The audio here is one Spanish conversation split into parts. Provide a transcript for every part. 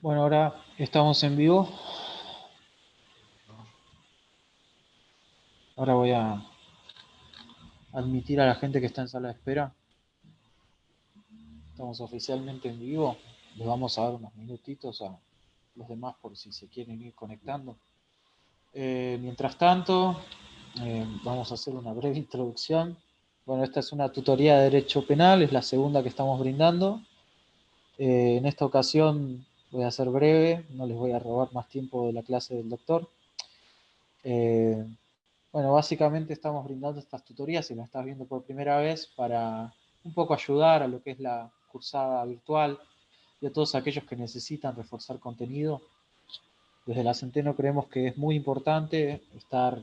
Bueno, ahora estamos en vivo. Ahora voy a admitir a la gente que está en sala de espera. Estamos oficialmente en vivo. Les vamos a dar unos minutitos a los demás por si se quieren ir conectando. Mientras tanto, vamos a hacer una breve introducción. Bueno, esta es una tutoría de Derecho Penal, es la segunda que estamos brindando. En esta ocasión voy a ser breve, no les voy a robar más tiempo de la clase del doctor. Bueno, básicamente estamos brindando estas tutorías, si las estás viendo por primera vez, para un poco ayudar a lo que es la cursada virtual y a todos aquellos que necesitan reforzar contenido. Desde la Centeno creemos que es muy importante estar,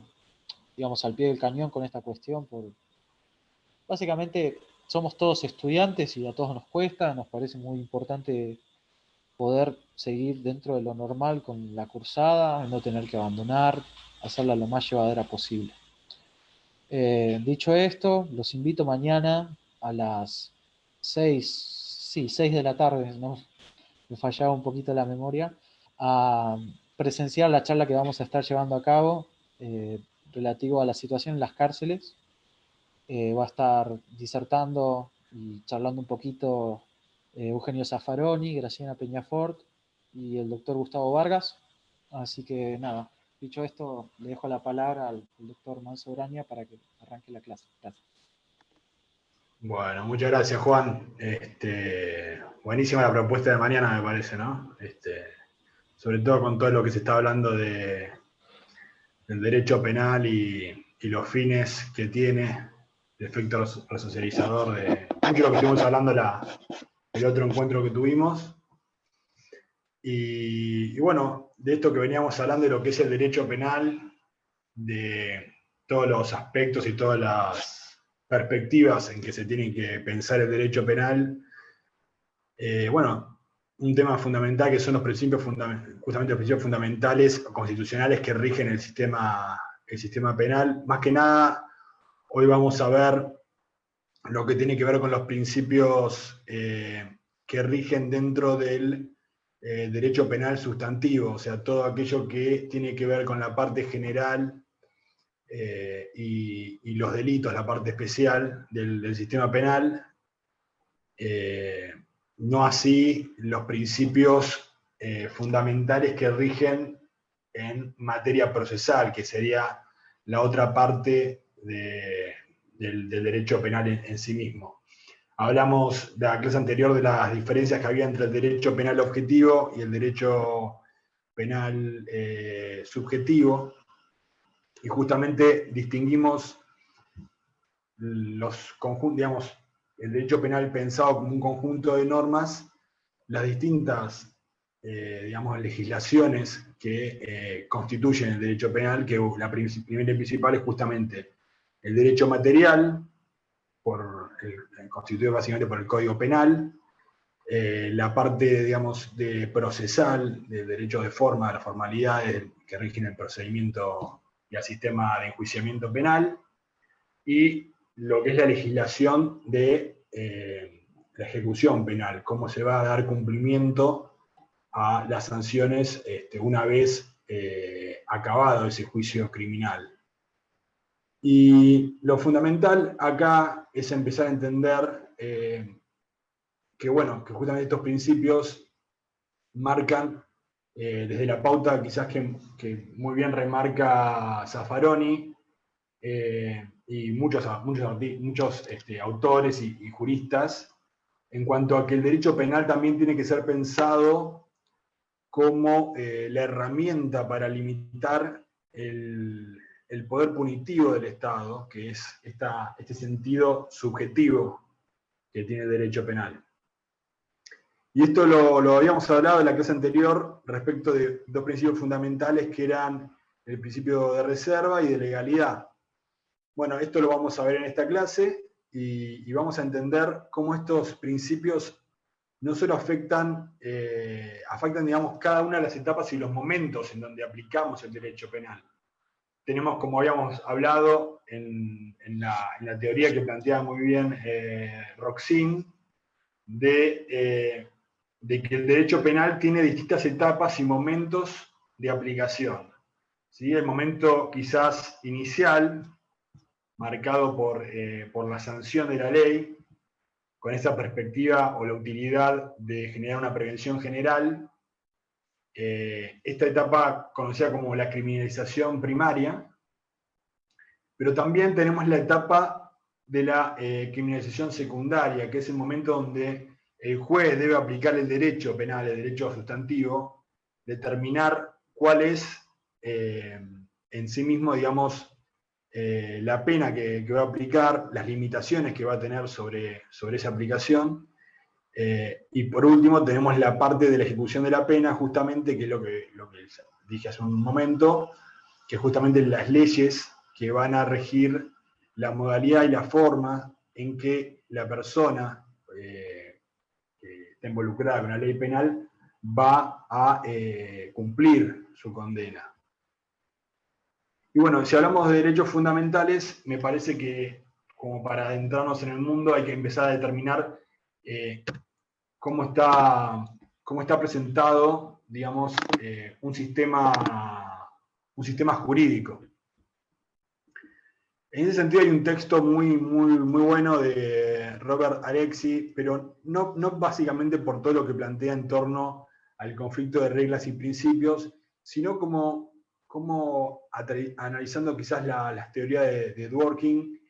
digamos, al pie del cañón con esta cuestión, por básicamente somos todos estudiantes y a todos nos cuesta, nos parece muy importante poder seguir dentro de lo normal con la cursada, no tener que abandonar, hacerla lo más llevadera posible. Dicho esto, los invito mañana a las 6 de la tarde, ¿no? Me fallaba un poquito la memoria, a presenciar la charla que vamos a estar llevando a cabo relativo a la situación en las cárceles. Va a estar disertando y charlando un poquito Eugenio Zaffaroni, Graciela Peñafort y el doctor Gustavo Vargas. Así que nada, dicho esto, le dejo la palabra al doctor Manso Braña para que arranque la clase. Gracias. Bueno, muchas gracias, Juan. Buenísima la propuesta de mañana, me parece, ¿no? Sobre todo con todo lo que se está hablando del derecho penal y los fines que tiene, el efecto resocializador de mucho lo que estuvimos hablando el otro encuentro que tuvimos. Y bueno, de esto que veníamos hablando de lo que es el derecho penal, de todos los aspectos y todas las perspectivas en que se tiene que pensar el derecho penal. Bueno, un tema fundamental que son los principios justamente los principios fundamentales constitucionales que rigen el sistema penal. Más que nada, hoy vamos a ver lo que tiene que ver con los principios que rigen dentro del derecho penal sustantivo, o sea, todo aquello que tiene que ver con la parte general y los delitos, la parte especial del sistema penal, no así los principios fundamentales que rigen en materia procesal, que sería la otra parte del derecho penal en sí mismo. Hablamos de la clase anterior de las diferencias que había entre el derecho penal objetivo y el derecho penal subjetivo, y justamente distinguimos los conjuntos, digamos, el derecho penal pensado como un conjunto de normas, las distintas, digamos, legislaciones que constituyen el derecho penal, que la primera y principal es justamente el derecho material, constituido básicamente por el Código Penal, la parte, digamos, de procesal, del derecho de forma, de las formalidades que rigen el procedimiento y el sistema de enjuiciamiento penal, y lo que es la legislación de la ejecución penal, cómo se va a dar cumplimiento a las sanciones una vez acabado ese juicio criminal. Y lo fundamental acá es empezar a entender que, bueno, que justamente estos principios marcan desde la pauta quizás que muy bien remarca Zaffaroni, y muchos autores y juristas, en cuanto a que el derecho penal también tiene que ser pensado como la herramienta para limitar el poder punitivo del Estado, que es este sentido subjetivo que tiene el derecho penal. Y esto lo habíamos hablado en la clase anterior respecto de dos principios fundamentales que eran el principio de reserva y de legalidad. Bueno, esto lo vamos a ver en esta clase y vamos a entender cómo estos principios no solo afectan, digamos, cada una de las etapas y los momentos en donde aplicamos el derecho penal. Tenemos, como habíamos hablado en la teoría que planteaba muy bien Roxin, de de que el derecho penal tiene distintas etapas y momentos de aplicación. ¿Sí? El momento quizás inicial, marcado por la sanción de la ley, con esa perspectiva o la utilidad de generar una prevención general. Esta etapa conocida como la criminalización primaria, pero también tenemos la etapa de la criminalización secundaria, que es el momento donde el juez debe aplicar el derecho penal, el derecho sustantivo, determinar cuál es en sí mismo, digamos, la pena que va a aplicar, las limitaciones que va a tener sobre esa aplicación. Y por último tenemos la parte de la ejecución de la pena, justamente, que es lo que dije hace un momento, que justamente las leyes que van a regir la modalidad y la forma en que la persona que está involucrada con la ley penal va a cumplir su condena. Y bueno, si hablamos de derechos fundamentales, me parece que como para adentrarnos en el mundo hay que empezar a determinar cómo está presentado, digamos, un sistema jurídico. En ese sentido hay un texto muy bueno de Robert Alexy, pero no básicamente por todo lo que plantea en torno al conflicto de reglas y principios, sino como analizando quizás las teorías de Dworkin,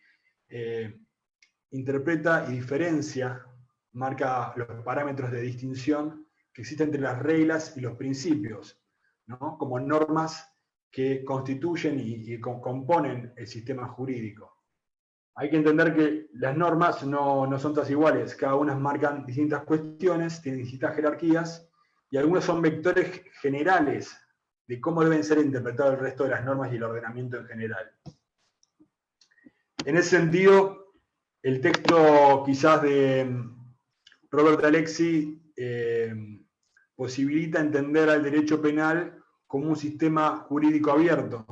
interpreta y diferencia, marca los parámetros de distinción que existen entre las reglas y los principios, ¿no? Como normas que constituyen y componen el sistema jurídico. Hay que entender que las normas no son todas iguales, cada una marcan distintas cuestiones, tienen distintas jerarquías, y algunas son vectores generales de cómo deben ser interpretados el resto de las normas y el ordenamiento en general. En ese sentido, el texto quizás de Robert Alexy posibilita entender al derecho penal como un sistema jurídico abierto,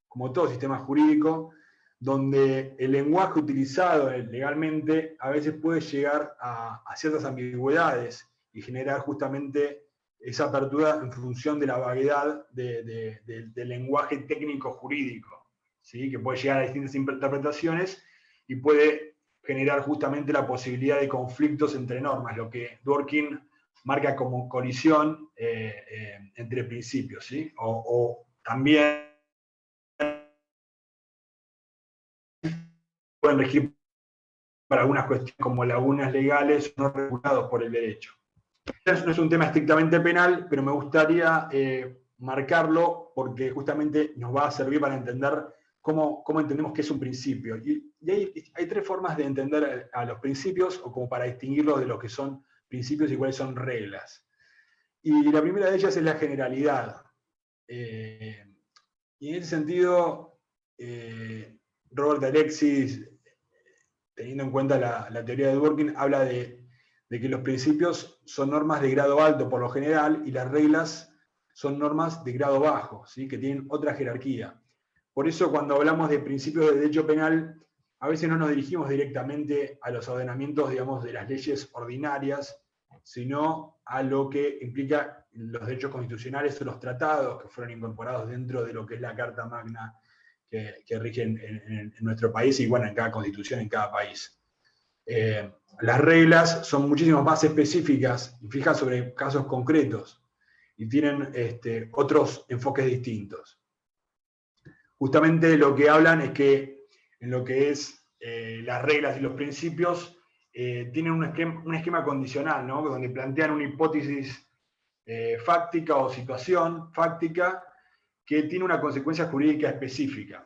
como todo sistema jurídico, donde el lenguaje utilizado legalmente a veces puede llegar a ciertas ambigüedades y generar justamente esa apertura en función de la vaguedad del lenguaje técnico jurídico, ¿sí? Que puede llegar a distintas interpretaciones y puede generar justamente la posibilidad de conflictos entre normas, lo que Dworkin marca como colisión entre principios, ¿sí? O también pueden regir para algunas cuestiones como lagunas legales no regulados por el derecho. No es un tema estrictamente penal, pero me gustaría marcarlo porque justamente nos va a servir para entender cómo entendemos qué es un principio. Y hay tres formas de entender a los principios, o como para distinguirlos de lo que son principios y cuáles son reglas. Y la primera de ellas es la generalidad. Y en ese sentido, Robert Alexy, teniendo en cuenta la teoría de Dworkin, habla de que los principios son normas de grado alto por lo general y las reglas son normas de grado bajo, ¿sí? Que tienen otra jerarquía. Por eso cuando hablamos de principios de derecho penal, a veces no nos dirigimos directamente a los ordenamientos, digamos, de las leyes ordinarias, sino a lo que implica los derechos constitucionales o los tratados que fueron incorporados dentro de lo que es la Carta Magna que rige en nuestro país y, bueno, en cada constitución, en cada país. Las reglas son muchísimo más específicas y fijan sobre casos concretos y tienen otros enfoques distintos. Justamente lo que hablan es que en lo que es las reglas y los principios tienen un esquema condicional, ¿no? Donde plantean una hipótesis fáctica o situación fáctica que tiene una consecuencia jurídica específica.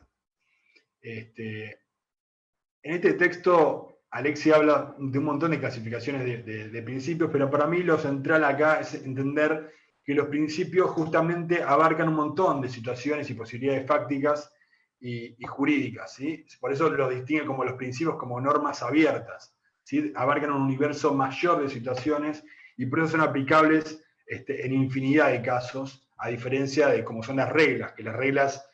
En este texto Alexi habla de un montón de clasificaciones de principios, pero para mí lo central acá es entender que los principios justamente abarcan un montón de situaciones y posibilidades fácticas y jurídicas, ¿sí? Por eso los distingue como los principios como normas abiertas, ¿sí? Abarcan un universo mayor de situaciones y por eso son aplicables en infinidad de casos, a diferencia de cómo son las reglas, que las reglas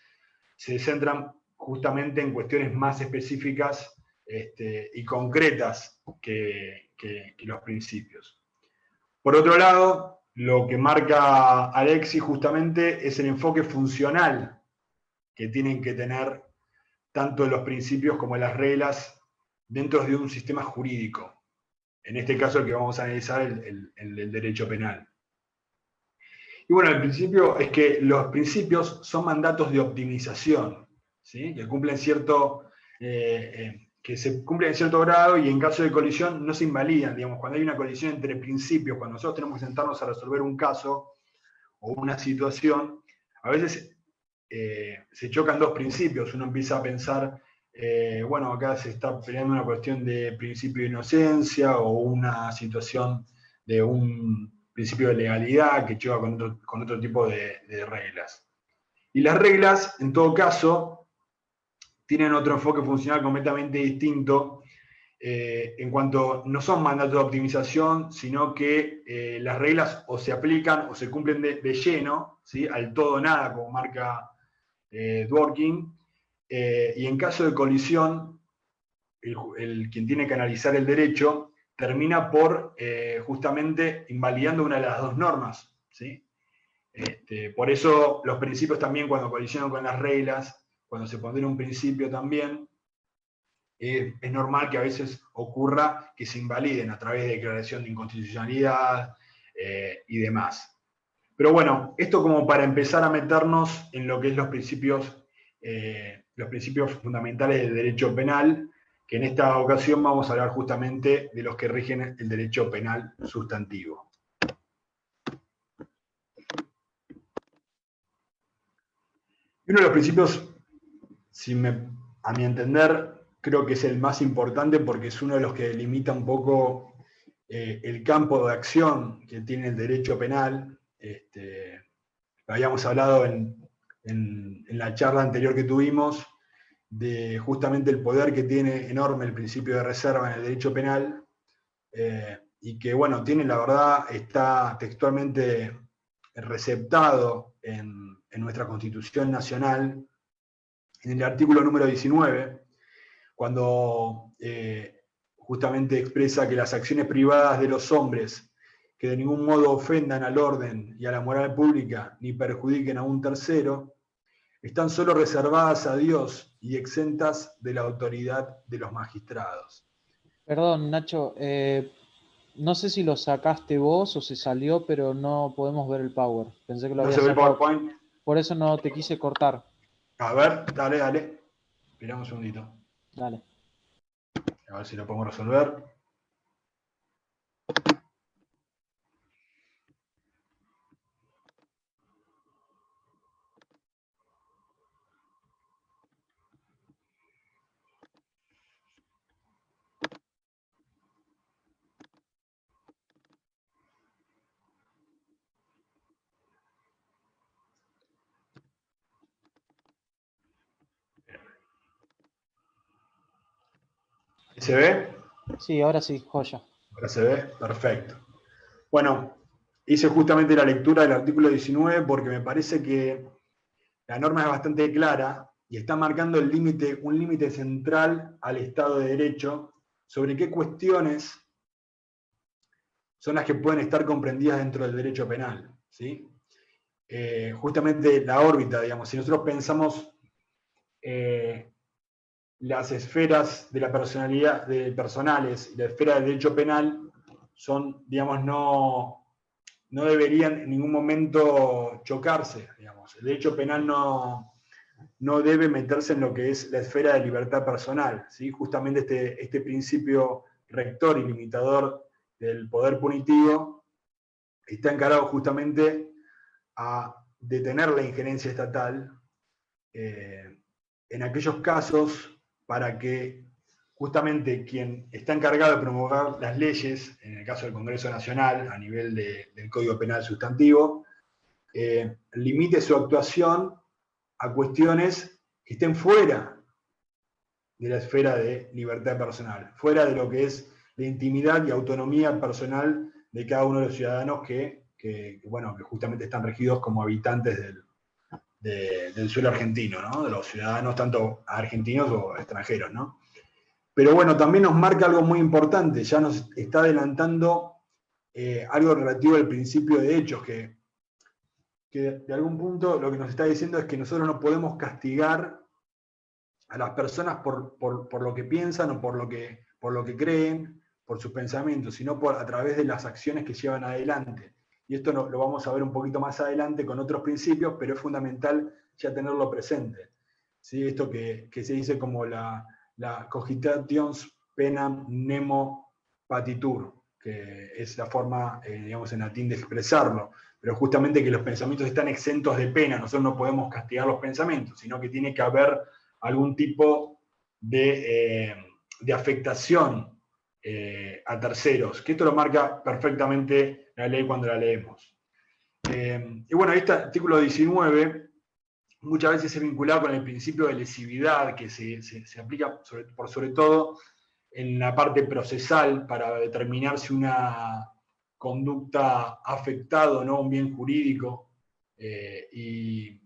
se centran justamente en cuestiones más específicas y concretas que los principios. Por otro lado, lo que marca Alexis justamente es el enfoque funcional que tienen que tener tanto los principios como las reglas dentro de un sistema jurídico. En este caso, el que vamos a analizar, el derecho penal. Y bueno, el principio es que los principios son mandatos de optimización, ¿sí? Que cumplen que se cumplen en cierto grado y en caso de colisión no se invalidan. Digamos, cuando hay una colisión entre principios, cuando nosotros tenemos que sentarnos a resolver un caso o una situación, a veces se chocan dos principios. Uno empieza a pensar, bueno, acá se está peleando una cuestión de principio de inocencia o una situación de un principio de legalidad que choca con otro tipo de reglas. Y las reglas, en todo caso, tienen otro enfoque funcional completamente distinto en cuanto no son mandatos de optimización, sino que las reglas o se aplican o se cumplen de lleno, ¿sí? Al todo o nada, como marca Dworkin, y en caso de colisión, quien tiene que analizar el derecho termina por justamente invalidando una de las dos normas, ¿sí? Por eso los principios también, cuando colisionan con las reglas, cuando se pondera un principio también, es normal que a veces ocurra que se invaliden a través de declaración de inconstitucionalidad y demás. Pero bueno, esto como para empezar a meternos en lo que es los principios fundamentales del derecho penal, que en esta ocasión vamos a hablar justamente de los que rigen el derecho penal sustantivo. Y uno de los principios, a mi entender, creo que es el más importante porque es uno de los que delimita un poco el campo de acción que tiene el derecho penal. Habíamos hablado en la charla anterior que tuvimos de justamente el poder que tiene enorme el principio de reserva en el derecho penal y que, bueno, tiene, la verdad, está textualmente receptado en nuestra Constitución Nacional, en el artículo número 19, cuando justamente expresa que las acciones privadas de los hombres que de ningún modo ofendan al orden y a la moral pública ni perjudiquen a un tercero, están solo reservadas a Dios y exentas de la autoridad de los magistrados. Perdón, Nacho, no sé si lo sacaste vos o se salió, pero no podemos ver el Power. Pensé que lo ¿No había se ve el sacado. PowerPoint? Por eso no te quise cortar. A ver, dale. Esperamos un segundito. Dale. A ver si lo podemos resolver. ¿Se ve? Sí, ahora sí, joya. Ahora se ve, perfecto. Bueno, hice justamente la lectura del artículo 19 porque me parece que la norma es bastante clara y está marcando un límite central al Estado de Derecho sobre qué cuestiones son las que pueden estar comprendidas dentro del derecho penal, ¿sí? Justamente la órbita, digamos, si nosotros pensamos las esferas de la personalidad, personales y la esfera del derecho penal son, digamos, no deberían en ningún momento chocarse, digamos. El derecho penal no debe meterse en lo que es la esfera de libertad personal, ¿sí? Justamente este principio rector y limitador del poder punitivo está encarado justamente a detener la injerencia estatal en aquellos casos para que justamente quien está encargado de promover las leyes, en el caso del Congreso Nacional, a nivel del Código Penal Sustantivo, limite su actuación a cuestiones que estén fuera de la esfera de libertad personal, fuera de lo que es la intimidad y autonomía personal de cada uno de los ciudadanos que justamente están regidos como habitantes del suelo argentino, ¿no? De los ciudadanos tanto argentinos o extranjeros, ¿no? Pero bueno, también nos marca algo muy importante, ya nos está adelantando algo relativo al principio de hechos, que de algún punto lo que nos está diciendo es que nosotros no podemos castigar a las personas por lo que piensan o por lo que creen, por sus pensamientos, sino a través de las acciones que llevan adelante. Y esto lo vamos a ver un poquito más adelante con otros principios, pero es fundamental ya tenerlo presente. ¿Sí? Esto que se dice como la cogitations penam nemo patitur, que es la forma, digamos, en latín de expresarlo, pero justamente que los pensamientos están exentos de pena, nosotros no podemos castigar los pensamientos, sino que tiene que haber algún tipo de afectación a terceros, que esto lo marca perfectamente la ley cuando la leemos. Y bueno, este artículo 19 muchas veces es vinculado con el principio de lesividad, que se aplica sobre todo en la parte procesal para determinar si una conducta ha afectado o no un bien jurídico. Y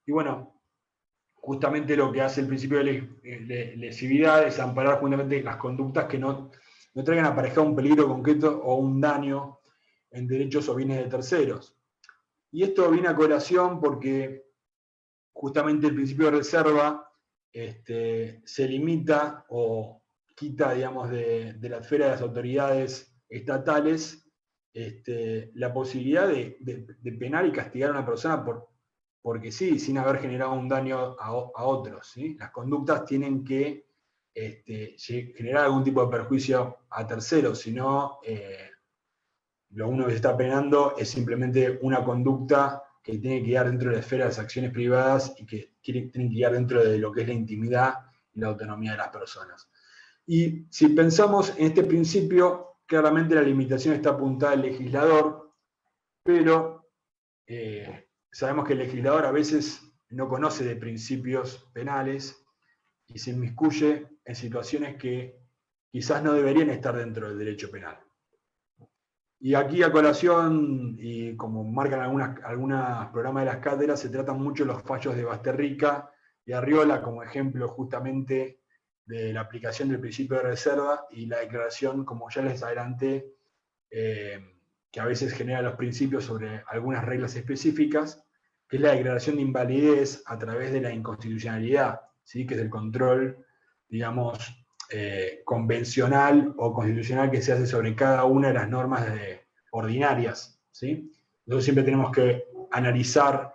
bueno, justamente lo que hace el principio de lesividad es amparar justamente las conductas que no traigan aparejado un peligro concreto o un daño en derechos o bienes de terceros. Y esto viene a colación porque justamente el principio de reserva se limita o quita, digamos, de la esfera de las autoridades estatales la posibilidad de penar y castigar a una persona porque sí, sin haber generado un daño a otros. ¿Sí? Las conductas tienen que generar algún tipo de perjuicio a terceros, si no, lo uno que se está penando es simplemente una conducta que tiene que quedar dentro de la esfera de las acciones privadas y que tiene que quedar dentro de lo que es la intimidad y la autonomía de las personas. Y si pensamos en este principio, claramente la limitación está apuntada al legislador, pero sabemos que el legislador a veces no conoce de principios penales y se inmiscuye en situaciones que quizás no deberían estar dentro del derecho penal. Y aquí a colación, y como marcan algunos programas de las cátedras, se tratan mucho los fallos de Basterrica y Arriola como ejemplo justamente de la aplicación del principio de reserva y la declaración, como ya les adelanté, que a veces genera los principios sobre algunas reglas específicas, que es la declaración de invalidez a través de la inconstitucionalidad, ¿sí? Que es el control, digamos, convencional o constitucional que se hace sobre cada una de las normas ordinarias. ¿Sí? Nosotros siempre tenemos que analizar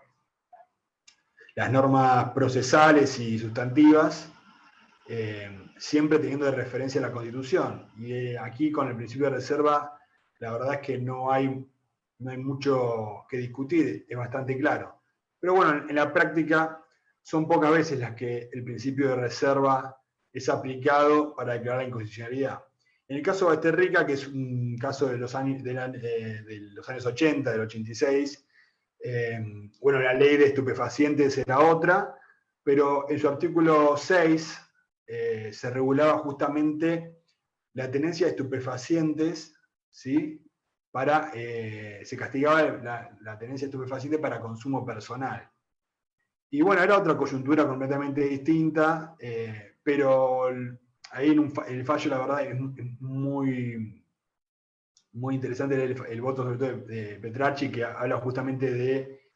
las normas procesales y sustantivas, siempre teniendo de referencia la Constitución. Y aquí con el principio de reserva, la verdad es que no hay mucho que discutir, es bastante claro. Pero bueno, en la práctica son pocas veces las que el principio de reserva es aplicado para declarar la inconstitucionalidad. En el caso de Basterrica, que es un caso de los años 80, del 86, bueno, la ley de estupefacientes era otra, pero en su artículo 6 se regulaba justamente la tenencia de estupefacientes, ¿sí? Se castigaba la tenencia de estupefacientes para consumo personal. Y bueno, era otra coyuntura completamente distinta, pero ahí el fallo, la verdad, es muy, muy interesante el voto, sobre todo de Petracci, que habla justamente de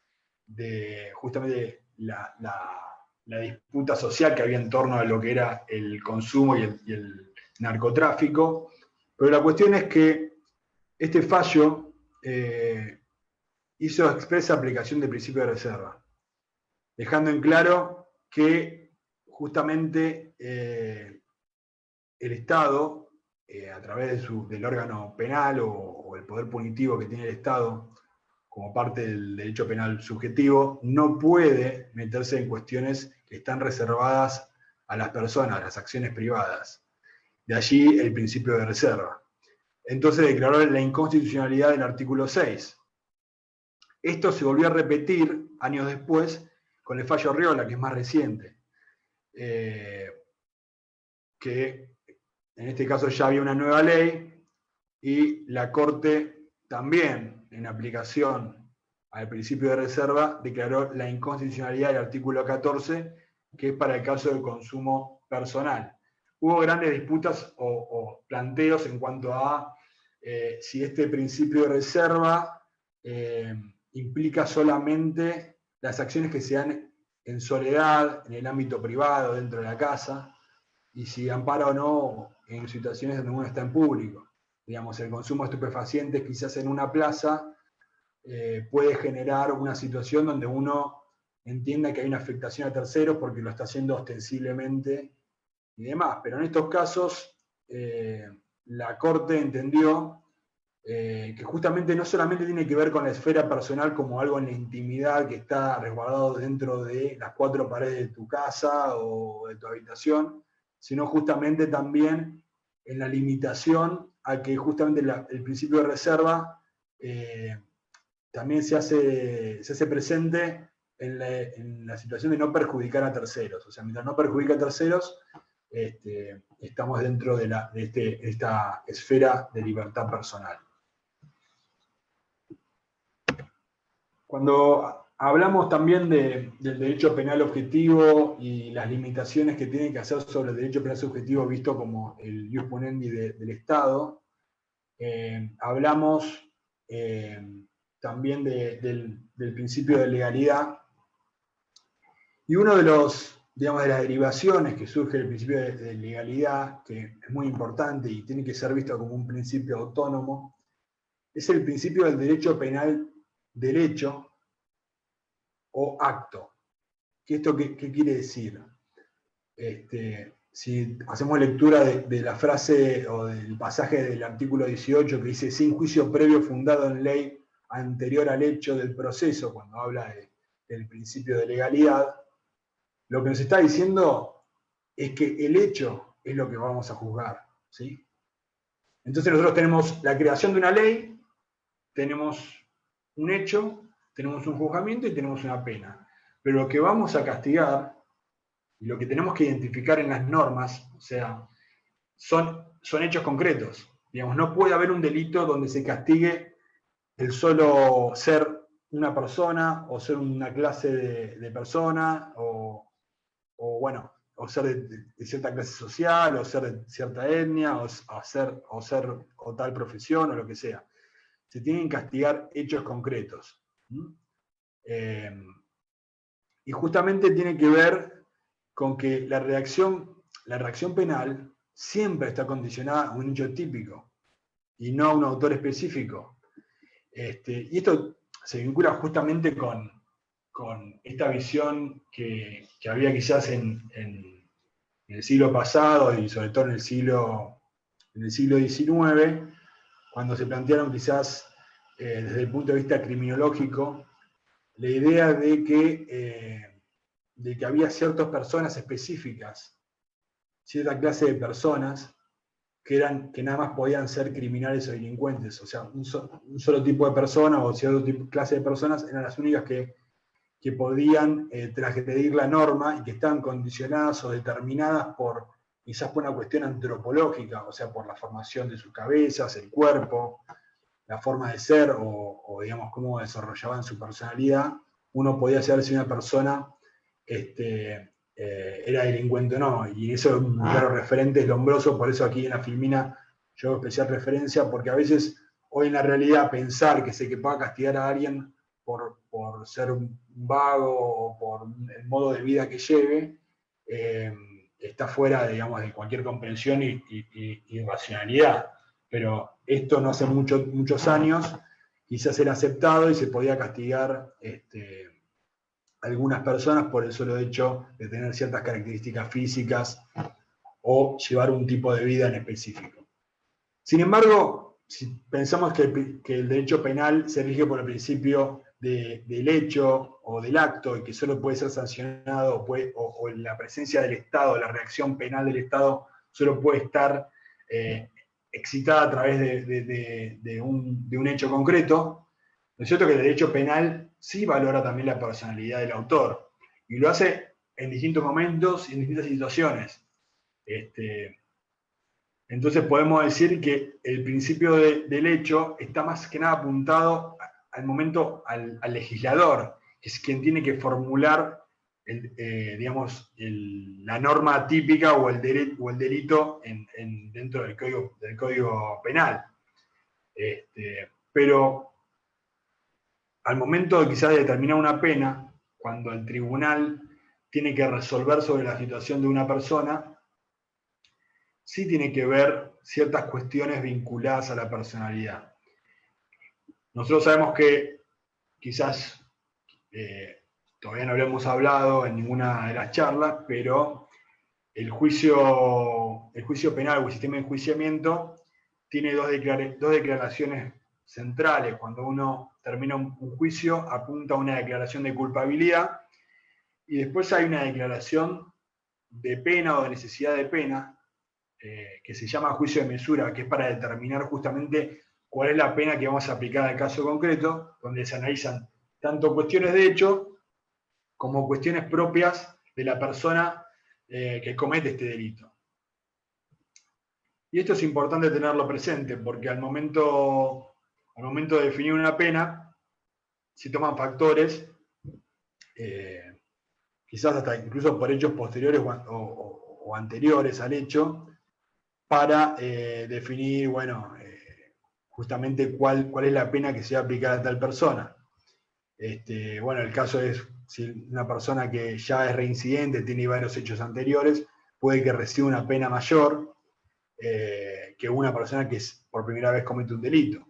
la disputa social que había en torno a lo que era el consumo y el narcotráfico. Pero la cuestión es que este fallo hizo expresa aplicación del principio de reserva, dejando en claro que justamente el Estado, a través del órgano penal o el poder punitivo que tiene el Estado como parte del derecho penal subjetivo, no puede meterse en cuestiones que están reservadas a las personas, a las acciones privadas. De allí el principio de reserva. Entonces declaró la inconstitucionalidad del artículo 6. Esto se volvió a repetir años después con el fallo Arriola, que es más reciente, que en este caso ya había una nueva ley y la Corte también, en aplicación al principio de reserva, declaró la inconstitucionalidad del artículo 14, que es para el caso del consumo personal. Hubo grandes disputas o planteos en cuanto a si este principio de reserva implica solamente las acciones que se dan en soledad, en el ámbito privado, dentro de la casa, y si ampara o no en situaciones donde uno está en público. Digamos, el consumo de estupefacientes quizás en una plaza puede generar una situación donde uno entienda que hay una afectación a terceros porque lo está haciendo ostensiblemente y demás. Pero en estos casos, la Corte entendió que justamente no solamente tiene que ver con la esfera personal como algo en la intimidad que está resguardado dentro de las cuatro paredes de tu casa o de tu habitación, sino justamente también en la limitación a que justamente el principio de reserva también se hace presente en la situación de no perjudicar a terceros. O sea, mientras no perjudica a terceros, estamos dentro de esta esfera de libertad personal. Cuando hablamos también del derecho penal objetivo y las limitaciones que tiene que hacer sobre el derecho penal subjetivo visto como el ius ponendi del Estado, hablamos también del principio de legalidad. Y uno de de las derivaciones que surge del principio de legalidad, que es muy importante y tiene que ser visto como un principio autónomo, es el principio del derecho penal derecho o acto. ¿Esto qué quiere decir? Si hacemos lectura de la frase o del pasaje del artículo 18 que dice sin juicio previo fundado en ley anterior al hecho del proceso, cuando habla del principio de legalidad, lo que nos está diciendo es que el hecho es lo que vamos a juzgar, ¿sí? Entonces nosotros tenemos la creación de una ley, tenemos un hecho, tenemos un juzgamiento y tenemos una pena. Pero lo que vamos a castigar y lo que tenemos que identificar en las normas, o sea, son hechos concretos. Digamos, no puede haber un delito donde se castigue el solo ser una persona o ser una clase de persona o ser de cierta clase social o ser de cierta etnia o tal profesión o lo que sea. Se tienen que castigar hechos concretos. Y justamente tiene que ver con que la reacción penal siempre está condicionada a un hecho típico y no a un autor específico. Y esto se vincula justamente con esta visión que había quizás en el siglo pasado y sobre todo en el siglo XIX, cuando se plantearon quizás desde el punto de vista criminológico la idea de que había ciertas personas específicas, cierta clase de personas que nada más podían ser criminales o delincuentes, o sea, un solo tipo de persona o cierta clase de personas eran las únicas que podían transgredir la norma y que estaban condicionadas o determinadas quizás por una cuestión antropológica, o sea, por la formación de sus cabezas, el cuerpo, la forma de ser o digamos, cómo desarrollaban su personalidad. Uno podía saber si una persona era delincuente o no, y eso es un claro referente, es Lombroso, por eso aquí en la Filmina yo hago especial referencia, porque a veces hoy en la realidad pensar que se pueda castigar a alguien por ser un vago o por el modo de vida que lleve, está fuera, digamos, de cualquier comprensión y racionalidad. Pero esto no hace muchos años quizás era aceptado y se podía castigar algunas personas por el solo hecho de tener ciertas características físicas o llevar un tipo de vida en específico. Sin embargo, si pensamos que el derecho penal se rige por el principio del hecho o del acto y que solo puede ser sancionado o la presencia del Estado, la reacción penal del Estado solo puede estar excitada a través de un hecho concreto, ¿no es cierto que el derecho penal sí valora también la personalidad del autor? Y lo hace en distintos momentos y en distintas situaciones. Entonces podemos decir que el principio del hecho está más que nada apuntado al momento al legislador, que es quien tiene que formular la norma típica o el delito dentro del código penal. Pero al momento de quizás determinar una pena, cuando el tribunal tiene que resolver sobre la situación de una persona, sí tiene que ver ciertas cuestiones vinculadas a la personalidad. Nosotros sabemos que quizás todavía no lo hemos hablado en ninguna de las charlas, pero el juicio penal o el sistema de enjuiciamiento tiene dos declaraciones centrales. Cuando uno termina un juicio, apunta a una declaración de culpabilidad y después hay una declaración de pena o de necesidad de pena que se llama juicio de mesura, que es para determinar justamente cuál es la pena que vamos a aplicar al caso concreto, donde se analizan tanto cuestiones de hecho como cuestiones propias de la persona que comete este delito. Y esto es importante tenerlo presente, porque al momento de definir una pena, se toman factores, quizás hasta incluso por hechos posteriores o anteriores al hecho, para definir, bueno, justamente cuál es la pena que se va a aplicar a tal persona. Bueno, el caso es si una persona que ya es reincidente, tiene varios hechos anteriores, puede que reciba una pena mayor que una persona que por primera vez comete un delito.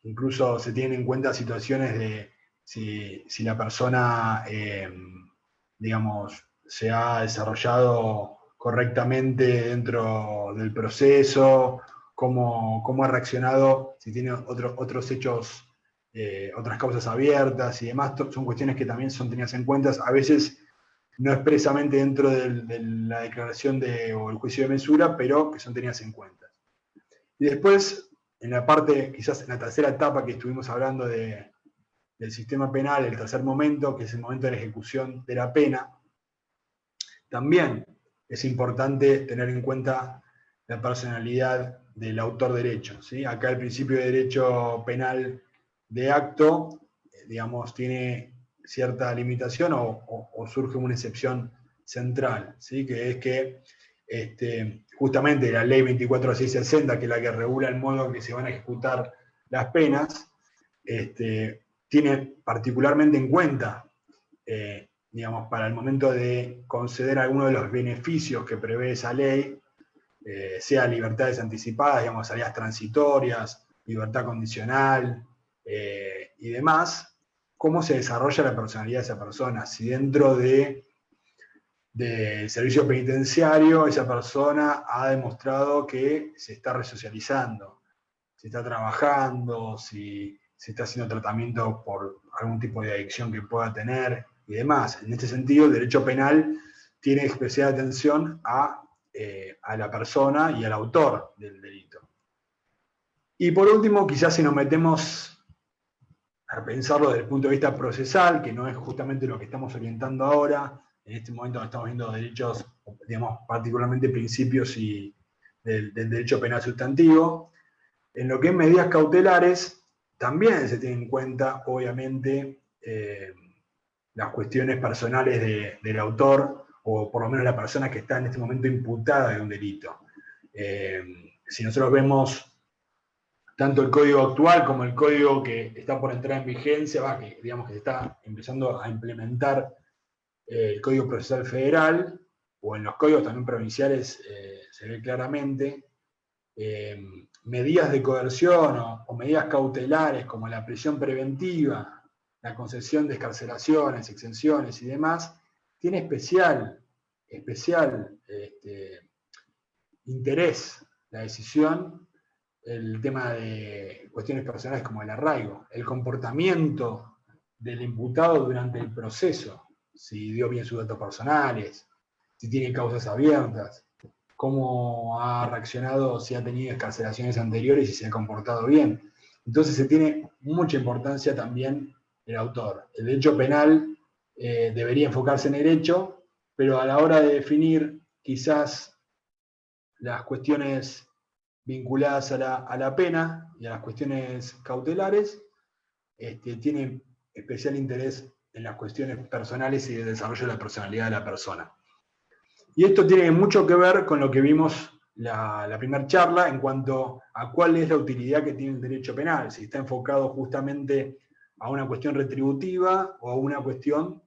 Incluso se tienen en cuenta situaciones de si la persona, digamos, se ha desarrollado correctamente dentro del proceso, cómo ha reaccionado, si tiene otros hechos, otras causas abiertas y demás, son cuestiones que también son tenidas en cuenta, a veces no expresamente dentro de la declaración o el juicio de mesura, pero que son tenidas en cuenta. Y después, en la parte, quizás en la tercera etapa que estuvimos hablando del sistema penal, el tercer momento, que es el momento de la ejecución de la pena, también es importante tener en cuenta la personalidad del autor derecho, ¿sí? Acá el principio de derecho penal de acto, digamos, tiene cierta limitación o surge una excepción central, ¿sí? Que es que justamente la ley 24660, que es la que regula el modo en que se van a ejecutar las penas, tiene particularmente en cuenta, digamos, para el momento de conceder alguno de los beneficios que prevé esa ley, sea libertades anticipadas, digamos, salidas transitorias, libertad condicional y demás, cómo se desarrolla la personalidad de esa persona. Si dentro del servicio penitenciario esa persona ha demostrado que se está resocializando, si está trabajando, si está haciendo tratamiento por algún tipo de adicción que pueda tener y demás. En este sentido, el derecho penal tiene especial atención a la persona y al autor del delito. Y por último, quizás si nos metemos a pensarlo desde el punto de vista procesal, que no es justamente lo que estamos orientando ahora, en este momento estamos viendo derechos, digamos, particularmente principios del derecho penal sustantivo. En lo que es medidas cautelares, también se tienen en cuenta, obviamente, las cuestiones personales del autor, o por lo menos la persona que está en este momento imputada de un delito. Si nosotros vemos tanto el código actual como el código que está por entrar en vigencia, que digamos que se está empezando a implementar el Código Procesal Federal, o en los códigos también provinciales se ve claramente, medidas de coerción o medidas cautelares como la prisión preventiva, la concesión de excarcelaciones, exenciones y demás, tiene especial interés la decisión, el tema de cuestiones personales como el arraigo, el comportamiento del imputado durante el proceso, si dio bien sus datos personales, si tiene causas abiertas, cómo ha reaccionado, si ha tenido excarcelaciones anteriores y si se ha comportado bien. Entonces se tiene mucha importancia también el autor. El derecho penal debería enfocarse en el hecho, pero a la hora de definir quizás las cuestiones vinculadas a la pena y a las cuestiones cautelares, tiene especial interés en las cuestiones personales y de desarrollo de la personalidad de la persona. Y esto tiene mucho que ver con lo que vimos la primera charla en cuanto a cuál es la utilidad que tiene el derecho penal, si está enfocado justamente a una cuestión retributiva o a una cuestión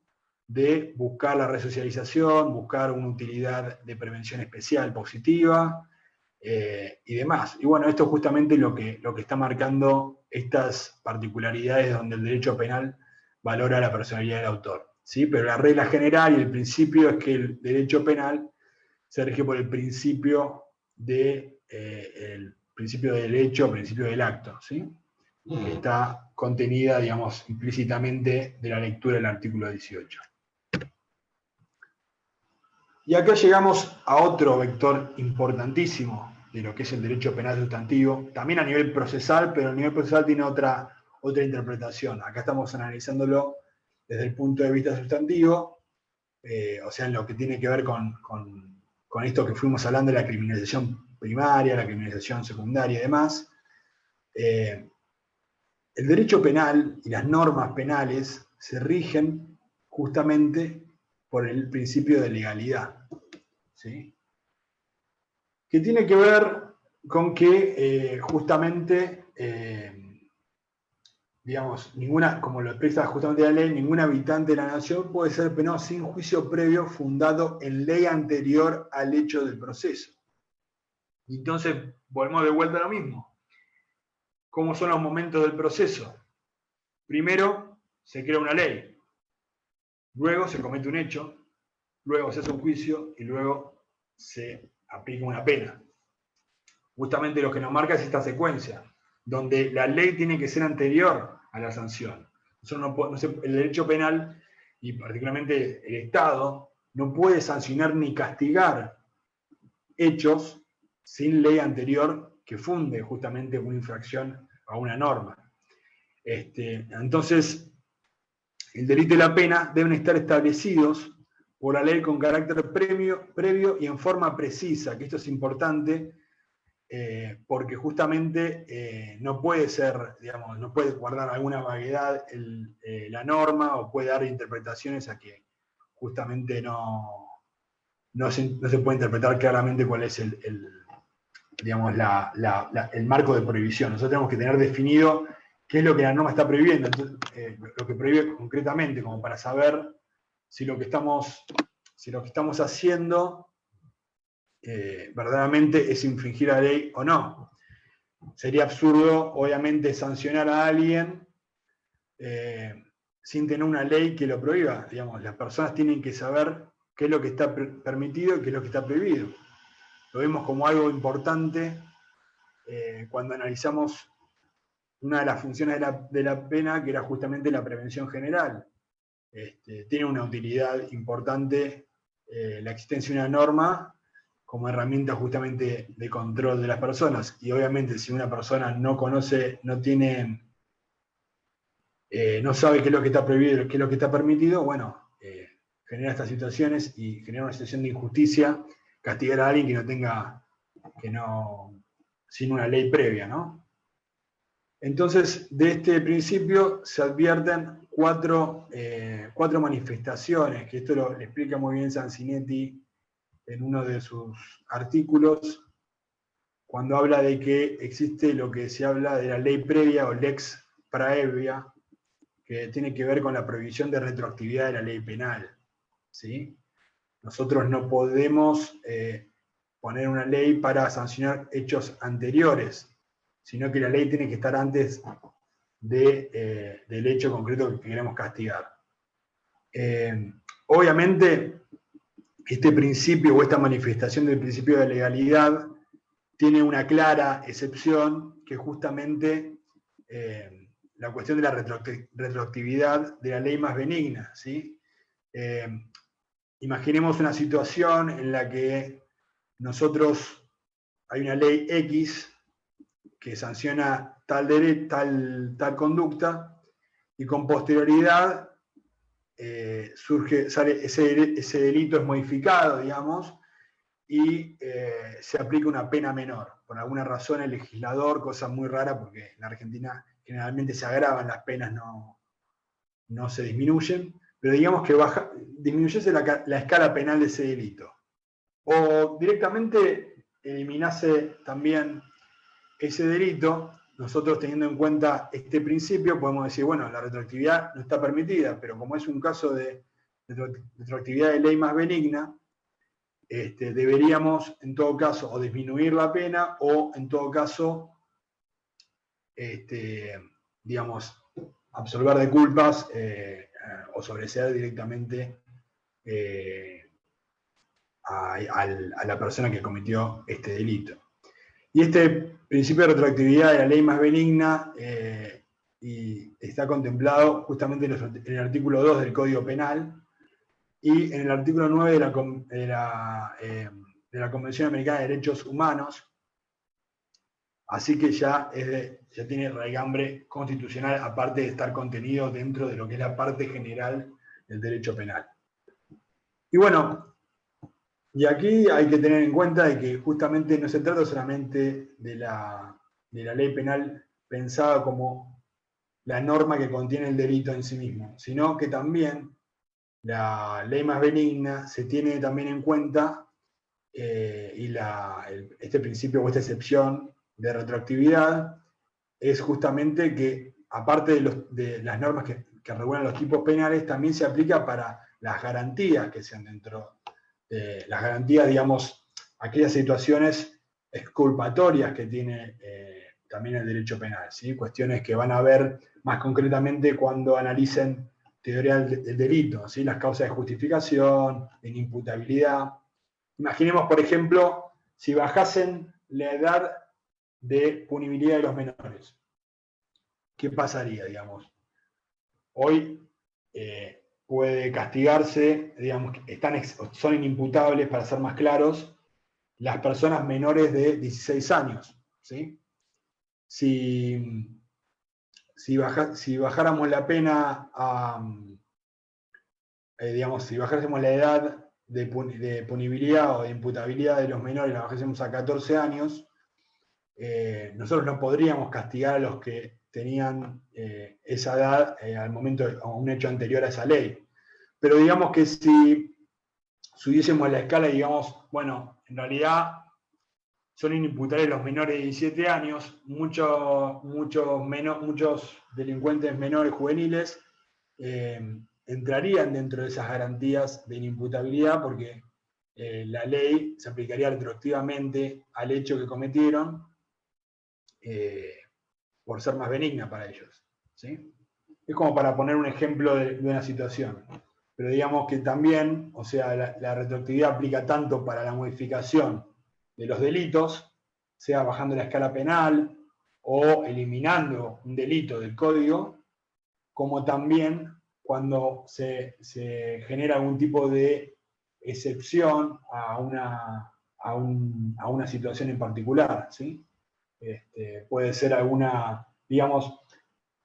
de buscar la resocialización, buscar una utilidad de prevención especial positiva y demás. Y bueno, esto es justamente lo que está marcando estas particularidades donde el derecho penal valora la personalidad del autor, ¿sí? Pero la regla general y el principio es que el derecho penal se rige por el principio el principio del hecho, principio del acto, ¿sí? Que está contenida, digamos, implícitamente de la lectura del artículo 18. Y acá llegamos a otro vector importantísimo de lo que es el derecho penal sustantivo, también a nivel procesal, pero a nivel procesal tiene otra interpretación. Acá estamos analizándolo desde el punto de vista sustantivo, o sea, en lo que tiene que ver con esto que fuimos hablando de la criminalización primaria, la criminalización secundaria y demás. El derecho penal y las normas penales se rigen justamente por el principio de legalidad, ¿sí? Que tiene que ver con que justamente, digamos, como lo expresa justamente la ley, ningún habitante de la nación puede ser penado sin juicio previo fundado en ley anterior al hecho del proceso. Y entonces, volvemos de vuelta a lo mismo. ¿Cómo son los momentos del proceso? Primero, se crea una ley. Luego se comete un hecho. Luego se hace un juicio y luego se aplica una pena. Justamente lo que nos marca es esta secuencia, donde la ley tiene que ser anterior a la sanción. El derecho penal, y particularmente el Estado, no puede sancionar ni castigar hechos sin ley anterior que funde justamente una infracción a una norma. Entonces, el delito y la pena deben estar establecidos por la ley con carácter previo y en forma precisa, que esto es importante, porque justamente no puede ser, digamos, no puede guardar alguna vaguedad la norma o puede dar interpretaciones a que justamente no se puede interpretar claramente cuál es digamos, el marco de prohibición. Nosotros tenemos que tener definido qué es lo que la norma está prohibiendo, entonces, lo que prohíbe concretamente, como para saber si lo que estamos haciendo verdaderamente es infringir la ley o no. Sería absurdo, obviamente, sancionar a alguien sin tener una ley que lo prohíba. Digamos, las personas tienen que saber qué es lo que está permitido y qué es lo que está prohibido. Lo vemos como algo importante cuando analizamos una de las funciones de la pena, que era justamente la prevención general. Tiene una utilidad importante la existencia de una norma como herramienta justamente de control de las personas. Y obviamente si una persona no conoce, no sabe qué es lo que está prohibido y qué es lo que está permitido, bueno, genera estas situaciones y genera una situación de injusticia, castigar a alguien sin una ley previa, ¿no? Entonces, de este principio se advierten cuatro manifestaciones, que esto lo explica muy bien Sanzinetti en uno de sus artículos, cuando habla de que existe lo que se habla de la ley previa o lex praevia, que tiene que ver con la prohibición de retroactividad de la ley penal, ¿sí? Nosotros no podemos poner una ley para sancionar hechos anteriores, sino que la ley tiene que estar antes del hecho concreto que queremos castigar. Obviamente, este principio o esta manifestación del principio de legalidad tiene una clara excepción, que es justamente la cuestión de la retroactividad de la ley más benigna, ¿sí? Imaginemos una situación en la que hay una ley X que sanciona tal conducta, y con posterioridad ese delito es modificado, digamos, y se aplica una pena menor. Por alguna razón el legislador, cosa muy rara porque en la Argentina generalmente se agravan las penas, no se disminuyen, pero digamos que disminuyese la escala penal de ese delito. O directamente eliminase también ese delito, nosotros teniendo en cuenta este principio podemos decir, bueno, la retroactividad no está permitida, pero como es un caso de retroactividad de ley más benigna, deberíamos en todo caso o disminuir la pena o en todo caso, digamos, absolver de culpas o sobreseer directamente a la persona que cometió este delito. Y este principio de retroactividad de la ley más benigna y está contemplado justamente en el artículo 2 del Código Penal y en el artículo 9 de la Convención Americana de Derechos Humanos. Así que ya tiene raigambre constitucional, aparte de estar contenido dentro de lo que es la parte general del derecho penal. Y bueno, y aquí hay que tener en cuenta de que justamente no se trata solamente de la ley penal pensada como la norma que contiene el delito en sí mismo, sino que también la ley más benigna se tiene también en cuenta y este principio o esta excepción de retroactividad es justamente que, aparte de las normas que regulan los tipos penales, también se aplica para las garantías que sean dentro de las garantías, digamos, aquellas situaciones exculpatorias que tiene también el derecho penal, ¿sí? Cuestiones que van a ver más concretamente cuando analicen teoría del delito, ¿sí? Las causas de justificación, de inimputabilidad. Imaginemos, por ejemplo, si bajasen la edad de punibilidad de los menores. ¿Qué pasaría, digamos? Hoy puede castigarse, digamos, son inimputables, para ser más claros, las personas menores de 16 años, ¿sí? Si bajáramos la pena a, digamos, si bajásemos la edad de punibilidad o de imputabilidad de los menores, la bajásemos a 14 años, nosotros no podríamos castigar a los que tenían esa edad al momento de un hecho anterior a esa ley. Pero digamos que si subiésemos la escala y digamos, bueno, en realidad son inimputables los menores de 17 años, muchos delincuentes menores juveniles entrarían dentro de esas garantías de inimputabilidad porque la ley se aplicaría retroactivamente al hecho que cometieron por ser más benigna para ellos, ¿sí? Es como para poner un ejemplo de una situación. Pero digamos que también, o sea, la retroactividad aplica tanto para la modificación de los delitos, sea bajando la escala penal o eliminando un delito del código, como también cuando se genera algún tipo de excepción a una situación en particular, ¿sí? Puede ser alguna, digamos,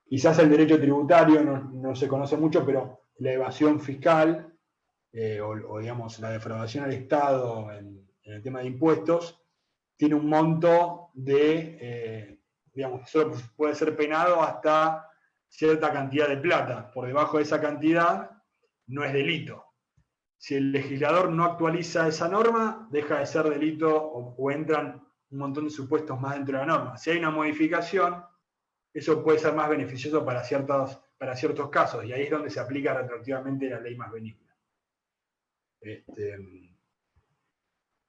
quizás el derecho tributario no se conoce mucho, pero la evasión fiscal o digamos la defraudación al Estado en el tema de impuestos tiene un monto de, digamos, solo puede ser penado hasta cierta cantidad de plata. Por debajo de esa cantidad no es delito. Si el legislador no actualiza esa norma, deja de ser delito o entran un montón de supuestos más dentro de la norma. Si hay una modificación, eso puede ser más beneficioso para ciertos casos, y ahí es donde se aplica retroactivamente la ley más benigna.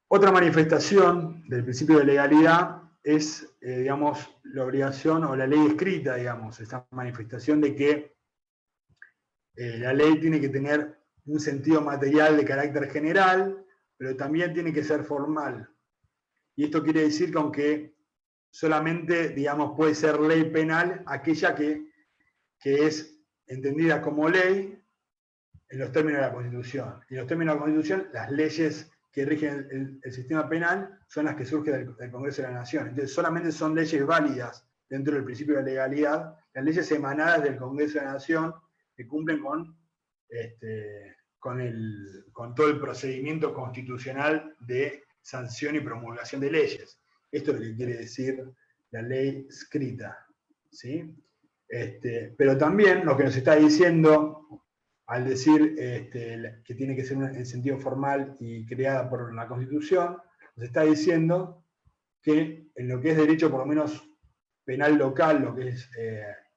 Otra manifestación del principio de legalidad es, digamos, la obligación o la ley escrita, digamos, esta manifestación de que la ley tiene que tener un sentido material de carácter general, pero también tiene que ser formal. Y esto quiere decir que aunque solamente, digamos, puede ser ley penal aquella que es entendida como ley en los términos de la Constitución. Y en los términos de la Constitución, las leyes que rigen el sistema penal son las que surgen del Congreso de la Nación. Entonces, solamente son leyes válidas dentro del principio de legalidad, las leyes emanadas del Congreso de la Nación que cumplen con todo el procedimiento constitucional de sanción y promulgación de leyes. Esto es lo que quiere decir la ley escrita, ¿sí? Pero también lo que nos está diciendo al decir que tiene que ser en sentido formal y creada por la Constitución, nos está diciendo que en lo que es derecho, por lo menos penal local, lo que es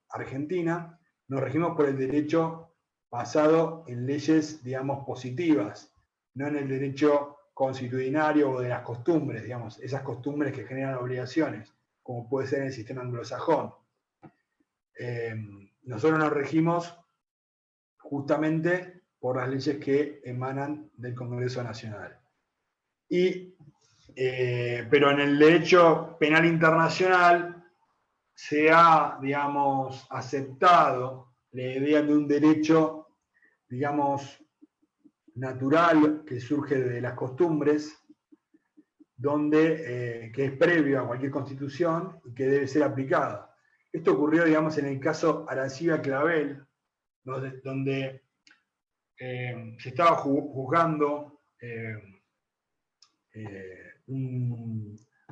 Argentina, nos regimos por el derecho basado en leyes, digamos, positivas, no en el derecho constitucionario o de las costumbres, digamos, esas costumbres que generan obligaciones, como puede ser en el sistema anglosajón. Nosotros nos regimos justamente por las leyes que emanan del Congreso Nacional. Pero en el derecho penal internacional se ha, digamos, aceptado la idea de un derecho, digamos, natural que surge de las costumbres, que es previo a cualquier constitución y que debe ser aplicada. Esto ocurrió, digamos, en el caso Arancibia-Clavel, donde se estaba juzgando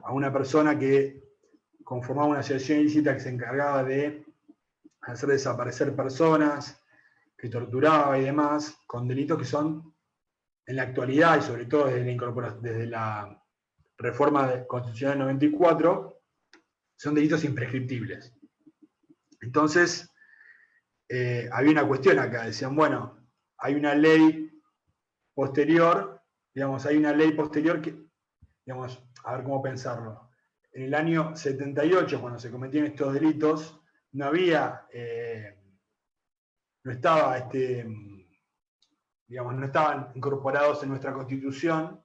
a una persona que conformaba una asociación ilícita que se encargaba de hacer desaparecer personas, que torturaba y demás, con delitos que son, en la actualidad, y sobre todo desde la reforma constitucional del 94, son delitos imprescriptibles. Entonces, había una cuestión acá, decían, bueno, hay una ley posterior, digamos, que, digamos, a ver cómo pensarlo. En el año 78, cuando se cometían estos delitos, no estaban incorporados en nuestra Constitución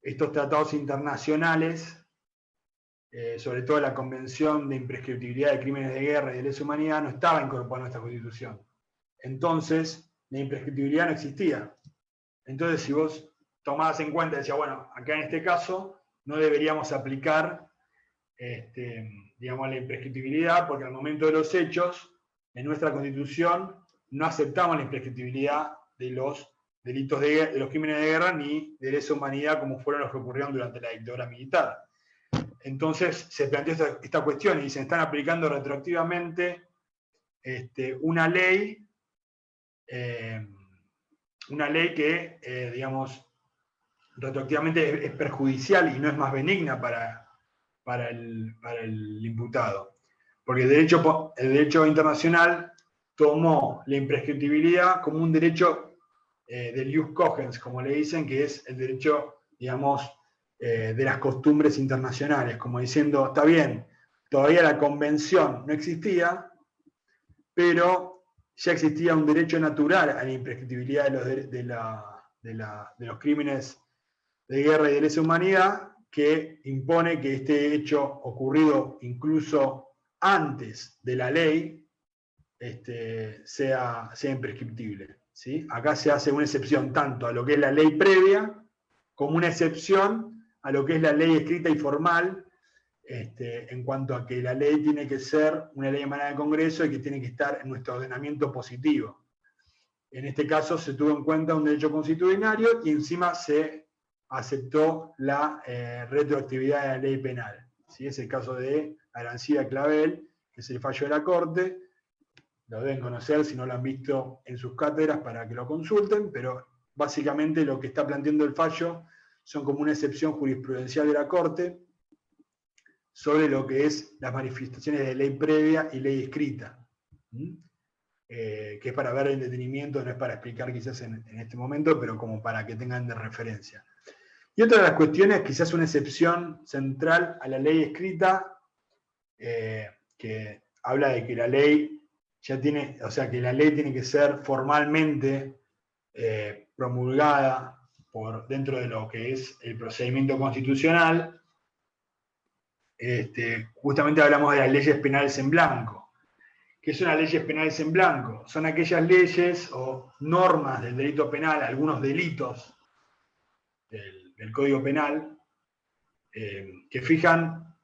estos tratados internacionales, sobre todo la Convención de Imprescriptibilidad de Crímenes de Guerra y de Lesa Humanidad, no estaba incorporada en nuestra Constitución. Entonces, la imprescriptibilidad no existía. Entonces, si vos tomabas en cuenta, decía, bueno, acá en este caso no deberíamos aplicar, digamos, la imprescriptibilidad, porque al momento de los hechos, en nuestra Constitución no aceptamos la imprescriptibilidad de los delitos de los crímenes de guerra ni de lesa humanidad como fueron los que ocurrieron durante la dictadura militar. Entonces se planteó esta cuestión y se están aplicando retroactivamente una ley que, digamos, retroactivamente es perjudicial y no es más benigna para el imputado. Porque el derecho internacional tomó la imprescriptibilidad como un derecho del jus cogens, como le dicen, que es el derecho, digamos, de las costumbres internacionales, como diciendo, está bien, todavía la convención no existía, pero ya existía un derecho natural a la imprescriptibilidad de los crímenes de guerra y de lesa humanidad, que impone que este hecho ocurrido incluso antes de la ley sea imprescriptible. ¿Sí? Acá se hace una excepción tanto a lo que es la ley previa, como una excepción a lo que es la ley escrita y formal, en cuanto a que la ley tiene que ser una ley emanada del Congreso y que tiene que estar en nuestro ordenamiento positivo. En este caso se tuvo en cuenta un derecho constitucionario y encima se aceptó la retroactividad de la ley penal. ¿Sí? Es el caso de Arancibia-Clavel, que es el fallo de la Corte. Lo deben conocer si no lo han visto en sus cátedras para que lo consulten, pero básicamente lo que está planteando el fallo son como una excepción jurisprudencial de la Corte sobre lo que es las manifestaciones de ley previa y ley escrita, que es para ver el detenimiento, no es para explicar quizás en este momento, pero como para que tengan de referencia. Y otra de las cuestiones, quizás una excepción central a la ley escrita, que habla de que la ley que la ley tiene que ser formalmente promulgada dentro de lo que es el procedimiento constitucional. Justamente hablamos de las leyes penales en blanco. ¿Qué son las leyes penales en blanco? Son aquellas leyes o normas del delito penal, algunos delitos del Código Penal, que fijan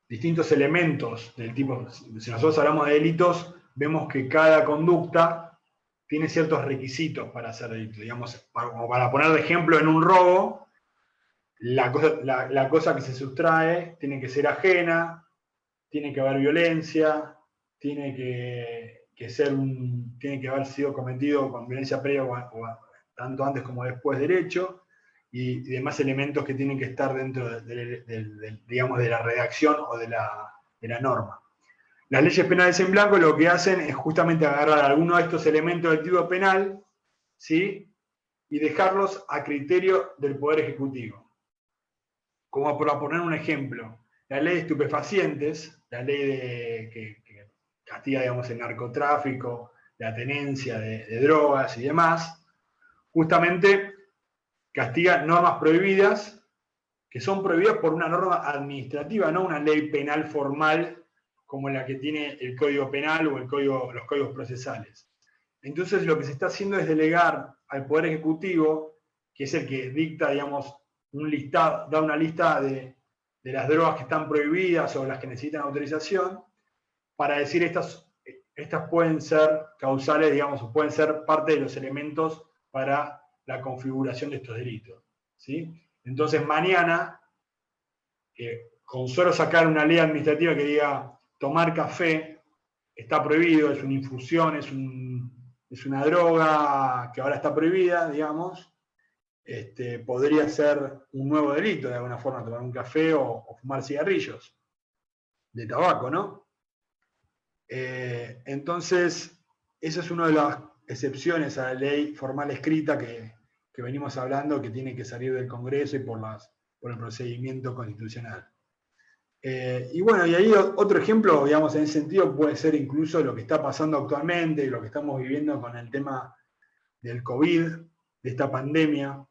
distintos elementos del tipo. Si nosotros hablamos de delitos, vemos que cada conducta tiene ciertos requisitos para hacer delito. Digamos, como para poner de ejemplo, en un robo, la cosa que se sustrae tiene que ser ajena, tiene que haber violencia, tiene que haber sido cometido con violencia previa o tanto antes como después del hecho. y demás elementos que tienen que estar dentro digamos, de la redacción o de la norma. Las leyes penales en blanco lo que hacen es justamente agarrar algunos de estos elementos del Tipo Penal, ¿sí?, y dejarlos a criterio del Poder Ejecutivo. Como por poner un ejemplo, la ley de estupefacientes, la ley que castiga, digamos, el narcotráfico, la tenencia de drogas y demás, justamente castiga normas prohibidas que son prohibidas por una norma administrativa, no una ley penal formal como la que tiene el Código Penal o los códigos procesales. Entonces lo que se está haciendo es delegar al Poder Ejecutivo, que es el que dicta, digamos, da una lista de las drogas que están prohibidas o las que necesitan autorización, para decir estas pueden ser causales, digamos, o pueden ser parte de los elementos para la configuración de estos delitos, ¿sí? Entonces mañana, con solo sacar una ley administrativa que diga tomar café está prohibido, es una infusión, es una droga que ahora está prohibida, digamos, podría ser un nuevo delito de alguna forma, tomar un café o fumar cigarrillos de tabaco, ¿no? Entonces, esa es una de las excepciones a la ley formal escrita que venimos hablando, que tiene que salir del Congreso y por el procedimiento constitucional. Y bueno, y ahí otro ejemplo, digamos, en ese sentido puede ser incluso lo que está pasando actualmente, lo que estamos viviendo con el tema del COVID, de esta pandemia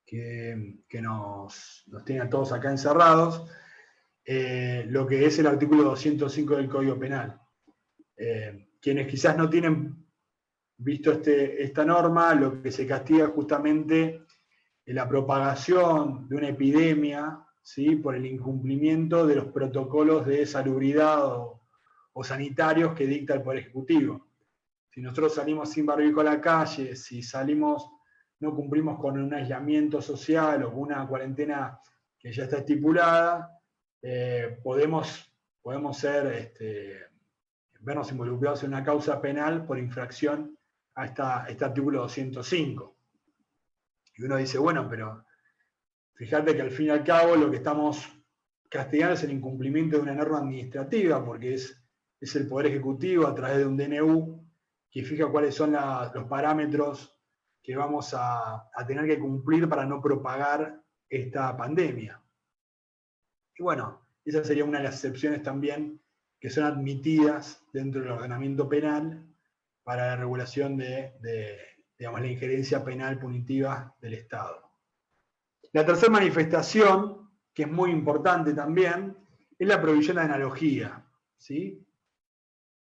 que nos tiene a todos acá encerrados, lo que es el artículo 205 del Código Penal. Quienes quizás no tienen visto esta norma, lo que se castiga justamente es la propagación de una epidemia, ¿sí?, por el incumplimiento de los protocolos de salubridad o sanitarios que dicta el Poder Ejecutivo. Si nosotros salimos sin barbijo a la calle, si salimos, no cumplimos con un aislamiento social o con una cuarentena que ya está estipulada, podemos vernos involucrados en una causa penal por infracción a este artículo 205. Y uno dice, bueno, pero fíjate que al fin y al cabo lo que estamos castigando es el incumplimiento de una norma administrativa, porque es el Poder Ejecutivo a través de un DNU que fija cuáles son los parámetros que vamos a tener que cumplir para no propagar esta pandemia. Y bueno, esa sería una de las excepciones también que son admitidas dentro del ordenamiento penal para la regulación de digamos, la injerencia penal punitiva del Estado. La tercera manifestación, que es muy importante también, es la prohibición de analogía, ¿sí?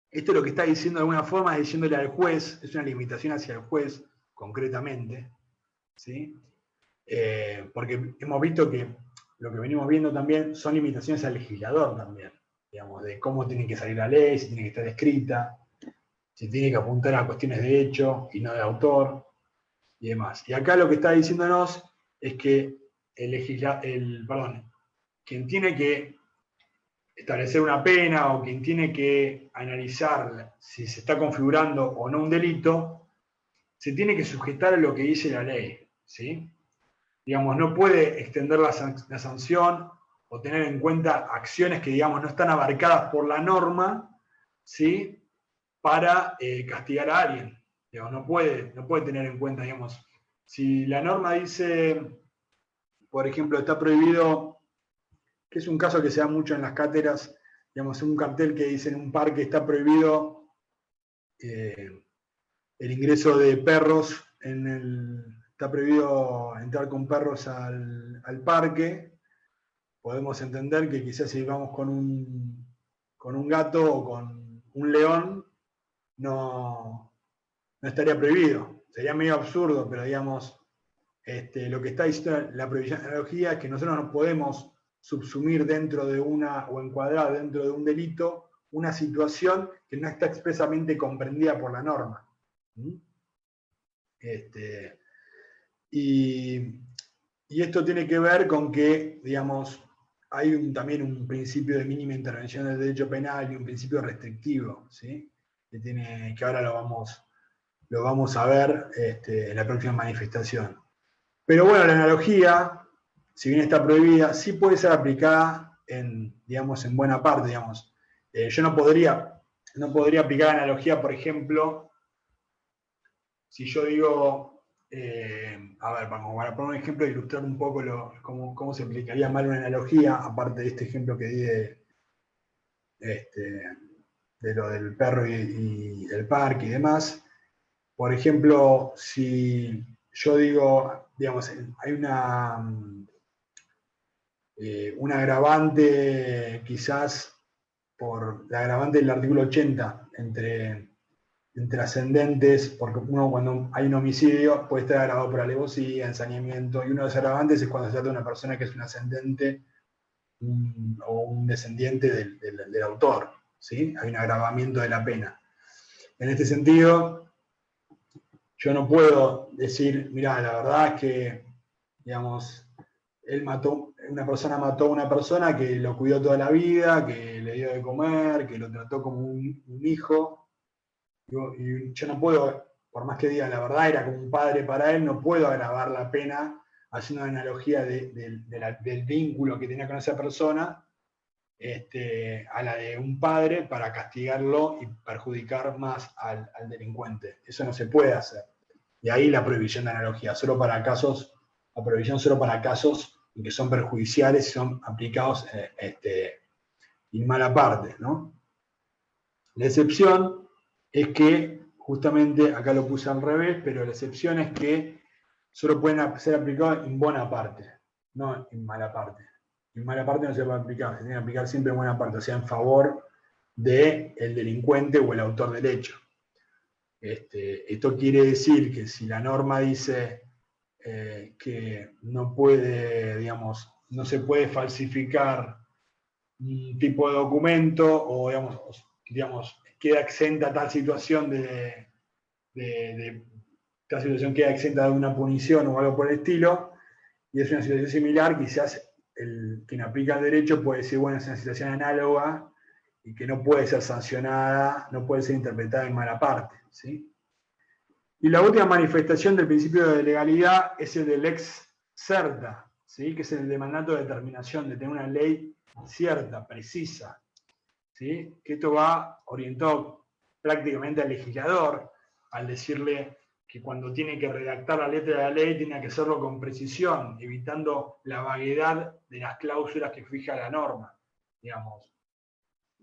Esto lo que está diciendo de alguna forma es diciéndole al juez, es una limitación hacia el juez, concretamente, ¿sí? Porque hemos visto que lo que venimos viendo también son limitaciones al legislador también, digamos, de cómo tiene que salir la ley, si tiene que estar escrita, si tiene que apuntar a cuestiones de hecho y no de autor, y demás. Y acá lo que está diciéndonos es que quien tiene que establecer una pena o quien tiene que analizar si se está configurando o no un delito, se tiene que sujetar a lo que dice la ley, ¿sí? Digamos, no puede extender la sanción o tener en cuenta acciones que, digamos, no están abarcadas por la norma, ¿sí?, para castigar a alguien. Digamos, no puede tener en cuenta, digamos, si la norma dice, por ejemplo, está prohibido, que es un caso que se da mucho en las cátedras, digamos, un cartel que dice en un parque está prohibido el ingreso de perros, está prohibido entrar con perros al parque. Podemos entender que quizás si vamos con un gato o con un león, no estaría prohibido. Sería medio absurdo, pero digamos, lo que está diciendo la prohibición de analogía es que nosotros no podemos subsumir dentro de o encuadrar dentro de un delito una situación que no está expresamente comprendida por la norma. Y esto tiene que ver con que, digamos, hay también un principio de mínima intervención del derecho penal y un principio restrictivo, ¿sí?, que ahora lo vamos a ver en la próxima manifestación. Pero bueno, la analogía, si bien está prohibida, sí puede ser aplicada digamos, en buena parte, digamos. Yo no podría aplicar analogía, por ejemplo, si yo digo, a ver, vamos, para poner un ejemplo e ilustrar un poco cómo se aplicaría mal una analogía, aparte de este ejemplo que di de lo del perro y el parque y demás. Por ejemplo, si yo digo, digamos, hay un agravante quizás por la agravante del artículo 80 entre ascendentes, porque uno cuando hay un homicidio puede estar agravado por alevosía, ensañamiento, y uno de los agravantes es cuando se trata de una persona que es un ascendente o un descendiente del autor, ¿sí? Hay un agravamiento de la pena. En este sentido, yo no puedo decir, mira, la verdad es que, digamos, una persona mató a una persona que lo cuidó toda la vida, que le dio de comer, que lo trató como un hijo. Y yo no puedo, por más que diga la verdad, era como un padre para él, no puedo agravar la pena haciendo una analogía del vínculo que tenía con esa persona a la de un padre para castigarlo y perjudicar más al delincuente. Eso no se puede hacer. Y ahí la prohibición de analogía, la prohibición solo para casos en que son perjudiciales y son aplicados en mala parte, ¿no? La excepción es que, justamente acá lo puse al revés, pero la excepción es que solo pueden ser aplicados en buena parte, no en mala parte. En mala parte no se puede aplicar, se tiene que aplicar siempre en buena parte, o sea, en favor del delincuente o el autor del hecho. Esto quiere decir que si la norma dice que no puede, digamos, no se puede falsificar un tipo de documento o, digamos queda exenta tal situación tal situación queda exenta de una punición o algo por el estilo, y es una situación similar, quizás quien aplica el derecho puede decir, bueno, es una situación análoga y que no puede ser sancionada, no puede ser interpretada en mala parte, ¿sí? Y la última manifestación del principio de legalidad es el del ex certa, ¿sí? Que es el de mandato de determinación, de tener una ley cierta, precisa, ¿sí? Que esto va orientado prácticamente al legislador, al decirle que cuando tiene que redactar la letra de la ley tiene que hacerlo con precisión, evitando la vaguedad de las cláusulas que fija la norma, digamos.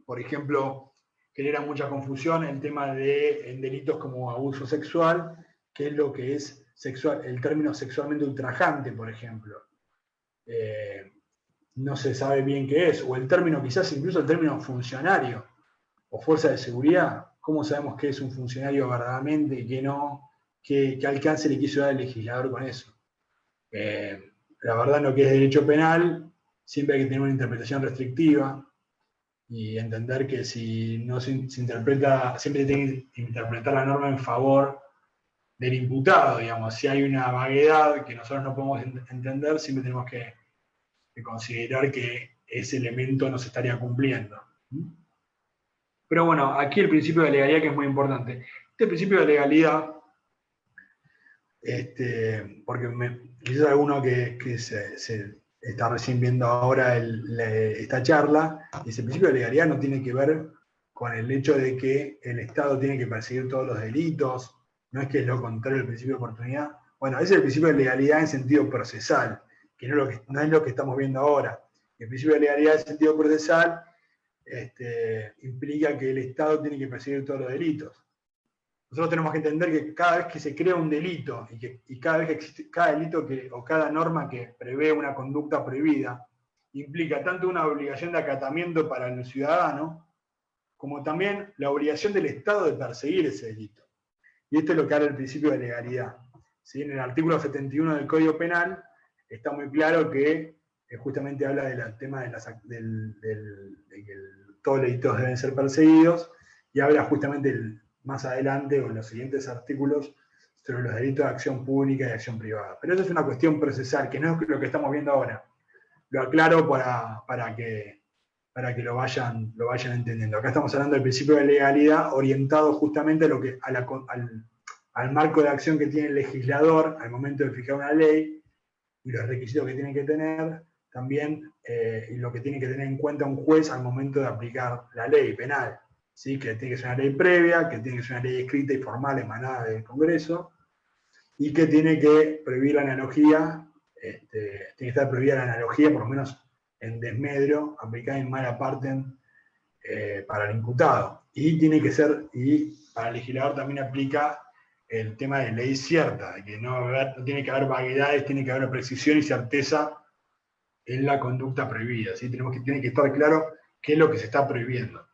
Por ejemplo, genera mucha confusión el tema en delitos como abuso sexual, que es lo que es sexual, el término sexualmente ultrajante, por ejemplo. No se sabe bien qué es, o el término, quizás incluso el término funcionario o fuerza de seguridad. ¿Cómo sabemos qué es un funcionario verdaderamente y qué no? ¿Qué alcance le quiso dar el legislador con eso? La verdad, en lo que es derecho penal, siempre hay que tener una interpretación restrictiva y entender que si no se interpreta, siempre se tiene que interpretar la norma en favor del imputado, digamos. Si hay una vaguedad que nosotros no podemos entender, siempre tenemos que considerar que ese elemento no se estaría cumpliendo. Pero bueno, aquí el principio de legalidad, que es muy importante. Este principio de legalidad, porque quizás alguno que se está recién viendo ahora esta charla, ese principio de legalidad no tiene que ver con el hecho de que el Estado tiene que perseguir todos los delitos, no es que es lo contrario del principio de oportunidad. Bueno, ese es el principio de legalidad en sentido procesal, que no es lo que estamos viendo ahora. El principio de legalidad en sentido procesal implica que el Estado tiene que perseguir todos los delitos. Nosotros tenemos que entender que cada vez que se crea un delito y cada vez que existe cada delito o cada norma que prevé una conducta prohibida, implica tanto una obligación de acatamiento para el ciudadano, como también la obligación del Estado de perseguir ese delito. Y esto es lo que habla el principio de legalidad. ¿Sí? En el artículo 71 del Código Penal está muy claro que justamente habla del tema de que todos los delitos deben ser perseguidos, y habla justamente más adelante o en los siguientes artículos sobre los delitos de acción pública y de acción privada. Pero eso es una cuestión procesal, que no es lo que estamos viendo ahora. Lo aclaro para que lo vayan entendiendo. Acá estamos hablando del principio de legalidad orientado justamente al marco de acción que tiene el legislador al momento de fijar una ley, y los requisitos que tiene que tener también, y lo que tiene que tener en cuenta un juez al momento de aplicar la ley penal, ¿sí? Que tiene que ser una ley previa, que tiene que ser una ley escrita y formal emanada del Congreso, y que tiene que prohibir la analogía, tiene que estar prohibida la analogía, por lo menos en desmedro, aplicada en mala parte para el imputado. Y tiene que ser, y para el legislador también aplica el tema de ley cierta, de que no tiene que haber vaguedades, tiene que haber precisión y certeza en la conducta prohibida, ¿sí? Tiene que estar claro qué es lo que se está prohibiendo.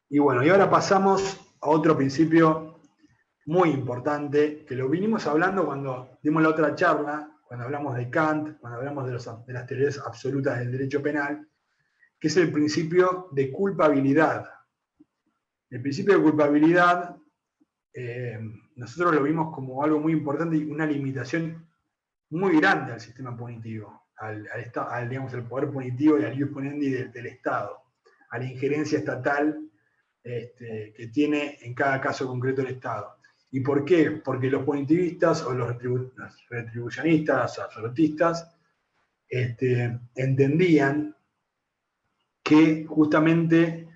Y bueno, y ahora pasamos a otro principio muy importante, que lo vinimos hablando cuando dimos la otra charla, cuando hablamos de Kant, cuando hablamos de las teorías absolutas del derecho penal, que es el principio de culpabilidad. El principio de culpabilidad, nosotros lo vimos como algo muy importante y una limitación muy grande al sistema punitivo, digamos, al poder punitivo y al ius puniendi del Estado, a la injerencia estatal que tiene en cada caso concreto el Estado. ¿Y por qué? Porque los punitivistas o los retribucionistas, absolutistas, entendían que justamente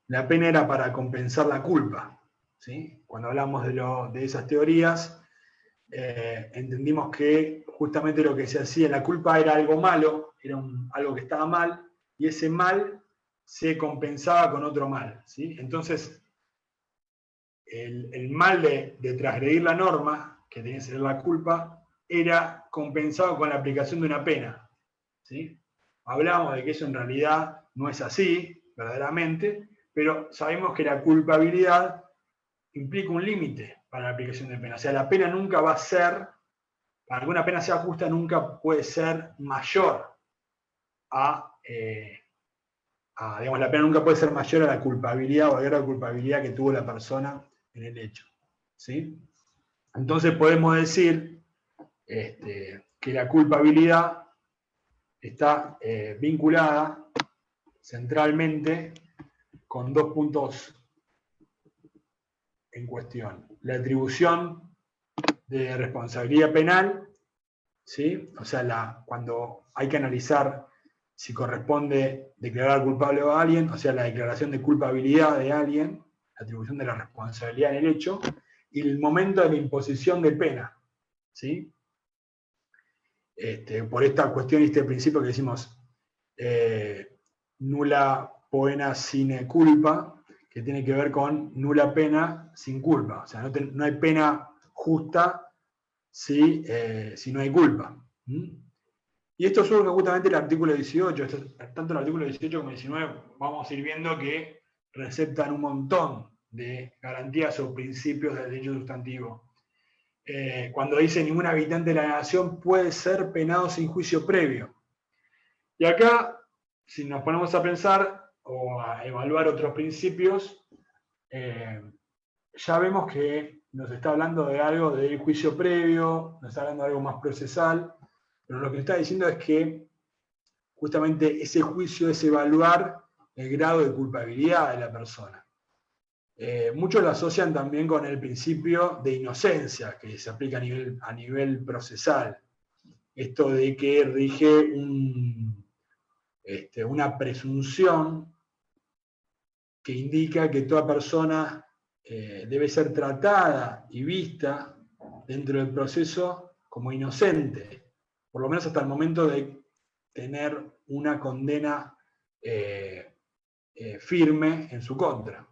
la pena era para compensar la culpa, ¿sí? Cuando hablamos de esas teorías, entendimos que justamente lo que se hacía, la culpa era algo malo, era algo que estaba mal, y ese mal se compensaba con otro mal, ¿sí? Entonces, el mal de transgredir la norma, que tenía que ser la culpa, era compensado con la aplicación de una pena, ¿sí? Hablamos de que eso en realidad no es así, verdaderamente, pero sabemos que la culpabilidad implica un límite para la aplicación de pena. O sea, la pena nunca va a ser, para que una pena sea justa, nunca puede ser mayor digamos, la pena nunca puede ser mayor a la culpabilidad o a la grado de culpabilidad que tuvo la persona en el hecho, ¿sí? Entonces podemos decir que la culpabilidad está vinculada centralmente con dos puntos en cuestión. La atribución de responsabilidad penal, ¿sí? O sea, cuando hay que analizar si corresponde declarar culpable a alguien, o sea, la declaración de culpabilidad de alguien, la atribución de la responsabilidad en el hecho, y el momento de la imposición de pena, ¿sí? Por esta cuestión y este principio que decimos nula poena sine culpa, que tiene que ver con nula pena sin culpa. O sea, no hay pena justa si no hay culpa. Y esto surge justamente el artículo 18, tanto el artículo 18 como el 19, vamos a ir viendo que receptan un montón de garantías o principios del derecho sustantivo. Cuando dice ningún habitante de la nación puede ser penado sin juicio previo. Y acá, si nos ponemos a pensar o a evaluar otros principios, ya vemos que nos está hablando de algo del juicio previo, nos está hablando de algo más procesal, pero lo que está diciendo es que justamente ese juicio es evaluar el grado de culpabilidad de la persona. Muchos lo asocian también con el principio de inocencia que se aplica a nivel procesal. Esto de que rige una presunción que indica que toda persona debe ser tratada y vista dentro del proceso como inocente, por lo menos hasta el momento de tener una condena firme en su contra.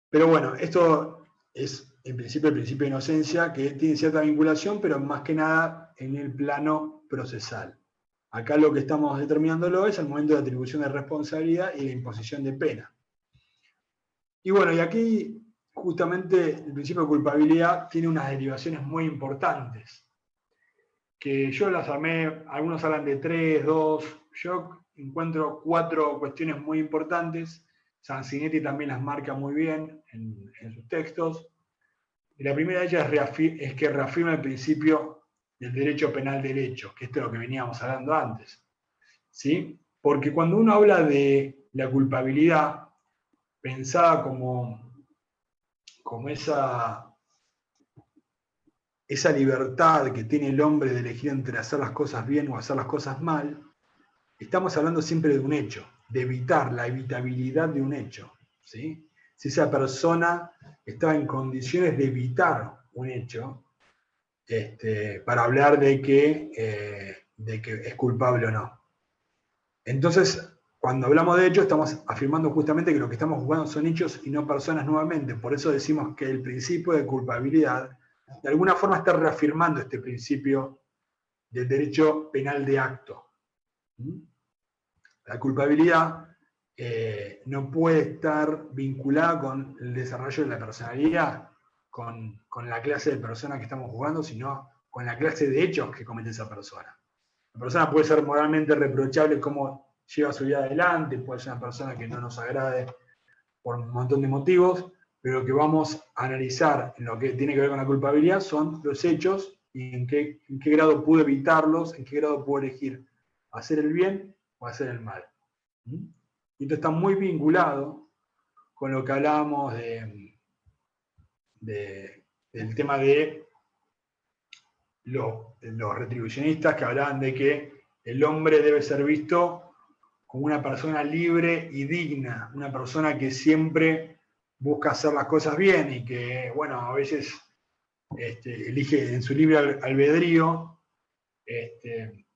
Pero bueno, esto es en principio el principio de inocencia, que tiene cierta vinculación, pero más que nada en el plano procesal. Acá lo que estamos determinándolo es el momento de atribución de responsabilidad y de imposición de pena. Y bueno, y aquí justamente el principio de culpabilidad tiene unas derivaciones muy importantes, que yo las armé, algunos hablan de 3, 2, yo encuentro 4 cuestiones muy importantes. Sanzinetti también las marca muy bien en sus textos. Y la primera de ellas es que reafirma el principio del derecho penal del hecho, que esto es lo que veníamos hablando antes, ¿sí? Porque cuando uno habla de la culpabilidad, pensada como esa esa libertad que tiene el hombre de elegir entre hacer las cosas bien o hacer las cosas mal, estamos hablando siempre de un hecho, de evitar la evitabilidad de un hecho, ¿sí? Si esa persona estaba en condiciones de evitar un hecho, para hablar de que es culpable o no. Entonces, cuando hablamos de hechos, estamos afirmando justamente que lo que estamos jugando son hechos y no personas nuevamente. Por eso decimos que el principio de culpabilidad, de alguna forma, está reafirmando este principio del derecho penal de acto. La culpabilidad no puede estar vinculada con el desarrollo de la personalidad, con la clase de persona que estamos jugando, sino con la clase de hechos que comete esa persona. La persona puede ser moralmente reprochable cómo lleva su vida adelante, puede ser una persona que no nos agrade por un montón de motivos, pero lo que vamos a analizar en lo que tiene que ver con la culpabilidad son los hechos y en qué grado pude evitarlos, en qué grado puedo elegir hacer el bien o hacer el mal. Y esto está muy vinculado con lo que hablábamos del tema de los retribucionistas, que hablaban de que el hombre debe ser visto como una persona libre y digna, una persona que siempre busca hacer las cosas bien y que, bueno, a veces elige en su libre albedrío,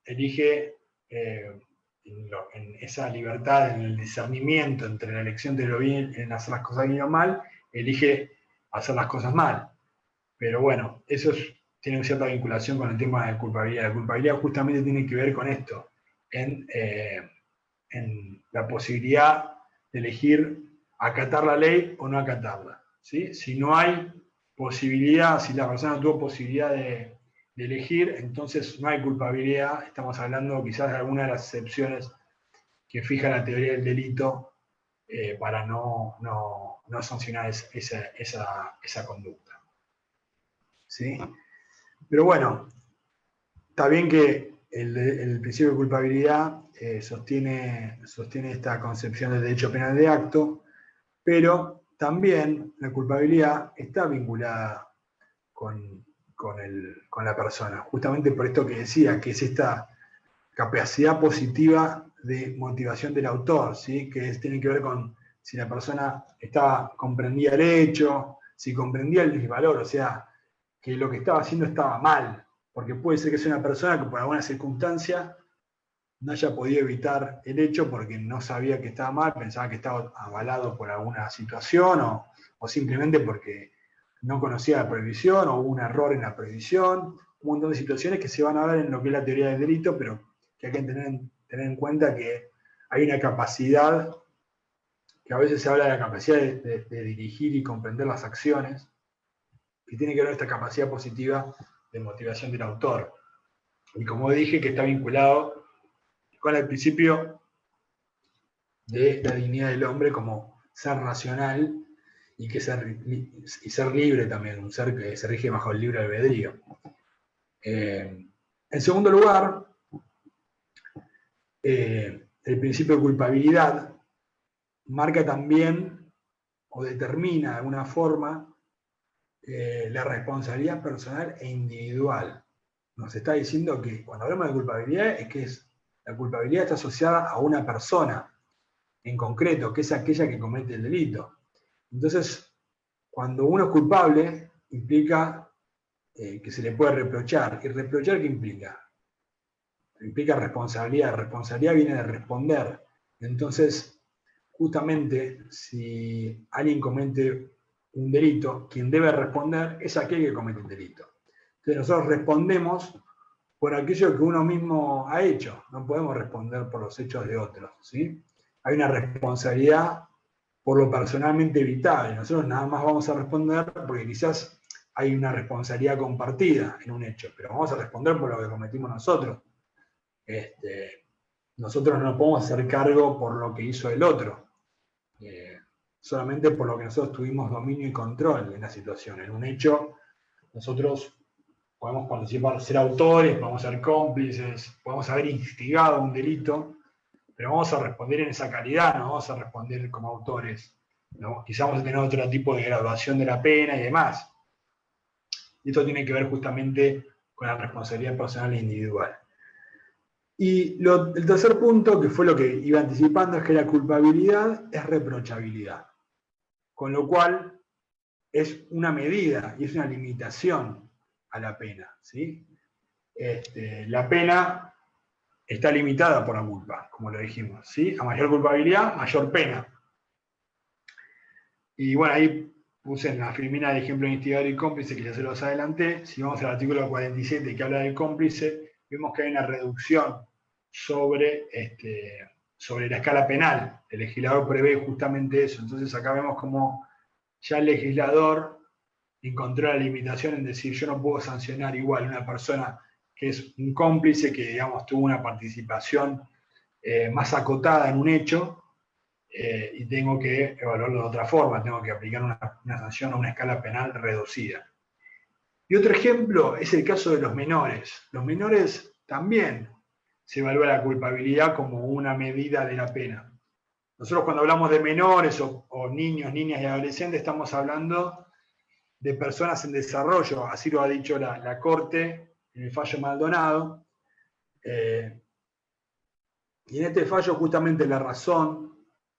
elige en esa libertad, en el discernimiento entre la elección de lo bien, en hacer las cosas bien o mal, elige hacer las cosas mal. Pero bueno, eso tiene cierta vinculación con el tema de culpabilidad. La culpabilidad justamente tiene que ver con esto, en la posibilidad de elegir acatar la ley o no acatarla, ¿sí? Si no hay posibilidad, si la persona no tuvo posibilidad de elegir, entonces no hay culpabilidad. Estamos hablando quizás de alguna de las excepciones que fija la teoría del delito para no sancionar esa conducta, ¿sí? Pero bueno, está bien que el principio de culpabilidad sostiene esta concepción del derecho penal de acto, pero también la culpabilidad está vinculada con la persona, justamente por esto que decía, que es esta capacidad positiva de motivación del autor, ¿sí? Que tiene que ver con si la persona comprendía el hecho, si comprendía el disvalor, o sea, que lo que estaba haciendo estaba mal, porque puede ser que sea una persona que por alguna circunstancia no haya podido evitar el hecho porque no sabía que estaba mal, pensaba que estaba avalado por alguna situación o simplemente porque no conocía la prohibición o hubo un error en la prohibición, un montón de situaciones que se van a ver en lo que es la teoría del delito, pero que hay que tener en cuenta que hay una capacidad, que a veces se habla de la capacidad de dirigir y comprender las acciones, que tiene que ver con esta capacidad positiva de motivación del autor. Y como dije, que está vinculado con el principio de la dignidad del hombre como ser racional y ser libre también, un ser que se rige bajo el libre albedrío. En segundo lugar, el principio de culpabilidad marca también o determina de alguna forma la responsabilidad personal e individual. Nos está diciendo que cuando hablamos de culpabilidad es que la culpabilidad está asociada a una persona en concreto, que es aquella que comete el delito. Entonces, cuando uno es culpable, implica que se le puede reprochar. ¿Y reprochar qué implica? Implica responsabilidad. Responsabilidad viene de responder. Entonces, justamente, si alguien comete un delito, quien debe responder es aquel que comete un delito. Entonces, nosotros respondemos por aquello que uno mismo ha hecho. No podemos responder por los hechos de otros, ¿sí? Hay una responsabilidad por lo personalmente evitable. Nosotros nada más vamos a responder porque quizás hay una responsabilidad compartida en un hecho, pero vamos a responder por lo que cometimos nosotros. Nosotros no podemos hacer cargo por lo que hizo el otro, solamente por lo que nosotros tuvimos dominio y control en la situación. En un hecho, nosotros podemos participar, ser autores, podemos ser cómplices, podemos haber instigado un delito, pero vamos a responder en esa calidad, no vamos a responder como autores, ¿no? Quizás vamos a tener otro tipo de graduación de la pena y demás. Y esto tiene que ver justamente con la responsabilidad personal e individual. Y el tercer punto, que fue lo que iba anticipando, es que la culpabilidad es reprochabilidad. Con lo cual es una medida y es una limitación a la pena, ¿sí? La pena está limitada por la culpa, como lo dijimos, ¿sí? A mayor culpabilidad, mayor pena. Y bueno, ahí puse en la filmina de ejemplo de instigador y cómplice, que ya se los adelanté. Si vamos al artículo 47 que habla del cómplice, vemos que hay una reducción sobre la escala penal. El legislador prevé justamente eso. Entonces acá vemos como ya el legislador encontró la limitación en decir, yo no puedo sancionar igual a una persona que es un cómplice, que digamos tuvo una participación más acotada en un hecho, y tengo que evaluarlo de otra forma, tengo que aplicar una sanción a una escala penal reducida. Y otro ejemplo es el caso de los menores. Los menores también se evalúa la culpabilidad como una medida de la pena. Nosotros cuando hablamos de menores o niños, niñas y adolescentes, estamos hablando de personas en desarrollo, así lo ha dicho la Corte en el fallo Maldonado. Y en este fallo justamente la razón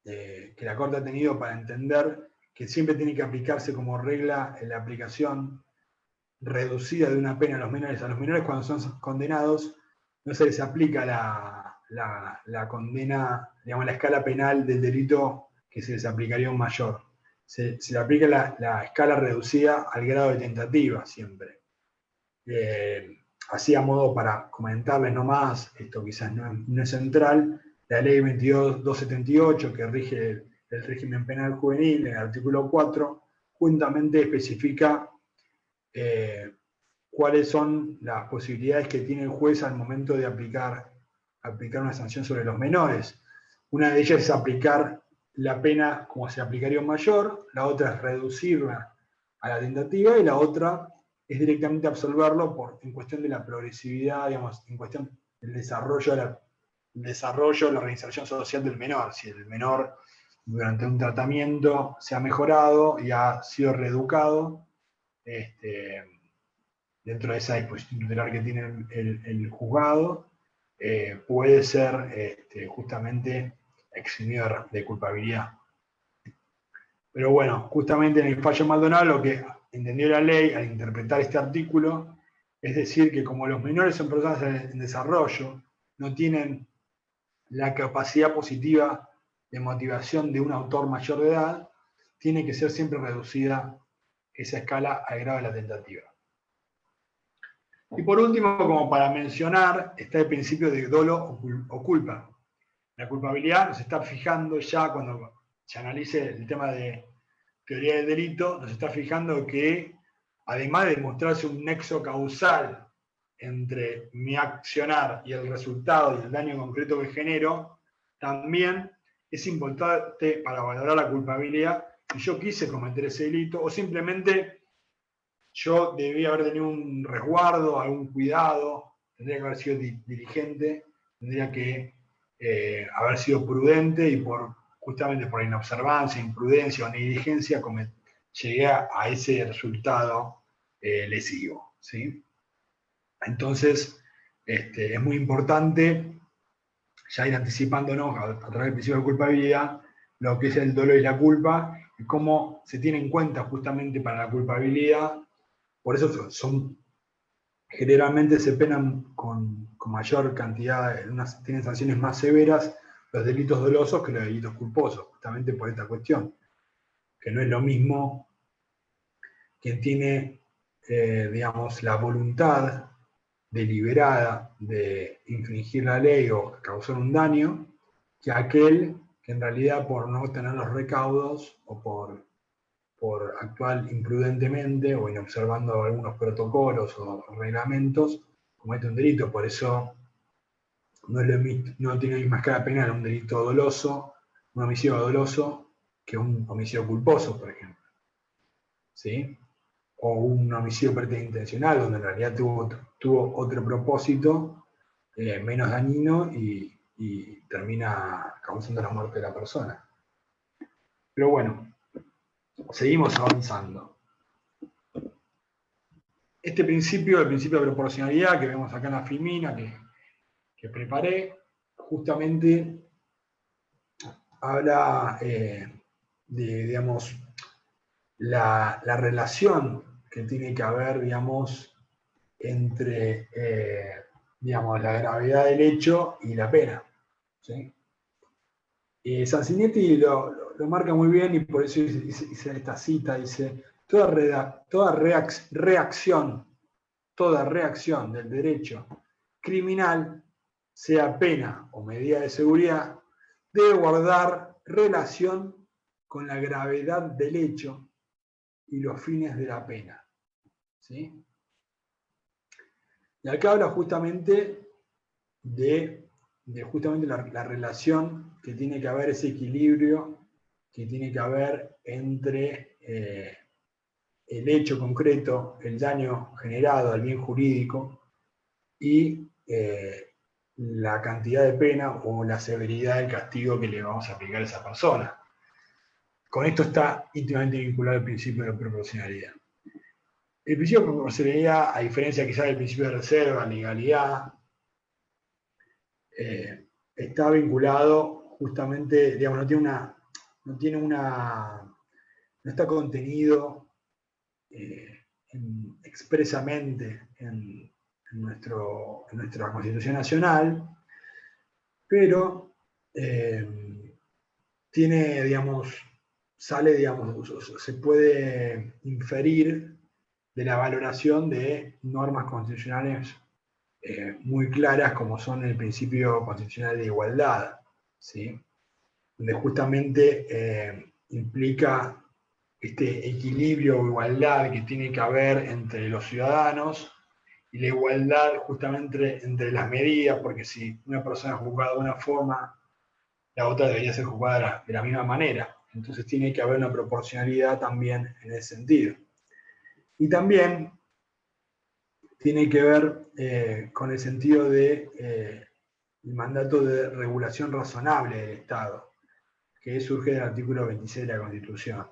que la Corte ha tenido para entender que siempre tiene que aplicarse como regla en la aplicación reducida de una pena a los menores. A los menores cuando son condenados no se les aplica la condena, digamos, la escala penal del delito que se les aplicaría a un mayor. Se le aplica la escala reducida al grado de tentativa siempre. Así a modo para comentarles nomás, esto quizás no es central, la ley 22.278 que rige el régimen penal juvenil, en el artículo 4, justamente especifica cuáles son las posibilidades que tiene el juez al momento de aplicar una sanción sobre los menores. Una de ellas es aplicar la pena como se aplicaría a un mayor, la otra es reducirla a la tentativa y la otra es directamente absolverlo en cuestión de la progresividad, digamos, en cuestión del desarrollo, la reinserción social del menor. Si el menor durante un tratamiento se ha mejorado y ha sido reeducado, dentro de esa disposición tutelar que tiene el juzgado, puede ser justamente eximido de culpabilidad. Pero bueno, justamente en el fallo Maldonado lo que entendió la ley al interpretar este artículo es decir que como los menores son personas en desarrollo, no tienen la capacidad positiva de motivación de un autor mayor de edad, tiene que ser siempre reducida esa escala al grado de la tentativa. Y por último, como para mencionar, está el principio de dolo o culpa. La culpabilidad nos está fijando ya, cuando se analice el tema de teoría del delito, nos está fijando que, además de demostrarse un nexo causal entre mi accionar y el resultado y el daño concreto que genero, también es importante para valorar la culpabilidad si yo quise cometer ese delito o simplemente yo debía haber tenido un resguardo, algún cuidado, tendría que haber sido diligente, tendría que haber sido prudente y justamente por inobservancia, imprudencia o negligencia llegué a ese resultado lesivo, ¿sí? Entonces, es muy importante ya ir anticipándonos a través del principio de culpabilidad lo que es el dolor y la culpa y cómo se tiene en cuenta justamente para la culpabilidad. Por eso generalmente se penan con mayor cantidad, tienen sanciones más severas los delitos dolosos que los delitos culposos, justamente por esta cuestión, que no es lo mismo quien tiene, digamos, la voluntad deliberada de infringir la ley o causar un daño, que aquel que en realidad por no tener los recaudos o por actuar imprudentemente o inobservando algunos protocolos o reglamentos, comete un delito. Por eso no tiene la misma escala penal un delito doloso, un homicidio doloso, que un homicidio culposo, por ejemplo. ¿Sí? O un homicidio preterintencional, donde en realidad tuvo otro propósito menos dañino y termina causando la muerte de la persona. Pero bueno, seguimos avanzando. Este principio, el principio de proporcionalidad que vemos acá en la filmina que preparé, justamente habla de, digamos, la relación que tiene que haber, digamos, entre, digamos, la gravedad del hecho y la pena. ¿Sí? Sansinetti lo marca muy bien y por eso hice esta cita, dice, toda reacción del derecho criminal, sea pena o medida de seguridad, debe guardar relación con la gravedad del hecho y los fines de la pena. ¿Sí? Y acá habla justamente de justamente la relación que tiene que haber, ese equilibrio que tiene que haber entre el hecho concreto, el daño generado al bien jurídico y la cantidad de pena o la severidad del castigo que le vamos a aplicar a esa persona. Con esto está íntimamente vinculado el principio de proporcionalidad. El principio de proporcionalidad, a diferencia quizás del principio de reserva, legalidad, está vinculado justamente, digamos, no está contenido expresamente en nuestra Constitución Nacional, pero tiene, digamos, se puede inferir de la valoración de normas constitucionales muy claras como son el principio constitucional de igualdad, ¿sí? Donde justamente implica este equilibrio o igualdad que tiene que haber entre los ciudadanos y la igualdad justamente entre las medidas, porque si una persona es juzgada de una forma, la otra debería ser juzgada de la misma manera. Entonces tiene que haber una proporcionalidad también en ese sentido. Y también tiene que ver con el sentido de el mandato de regulación razonable del Estado, que surge del artículo 26 de la Constitución,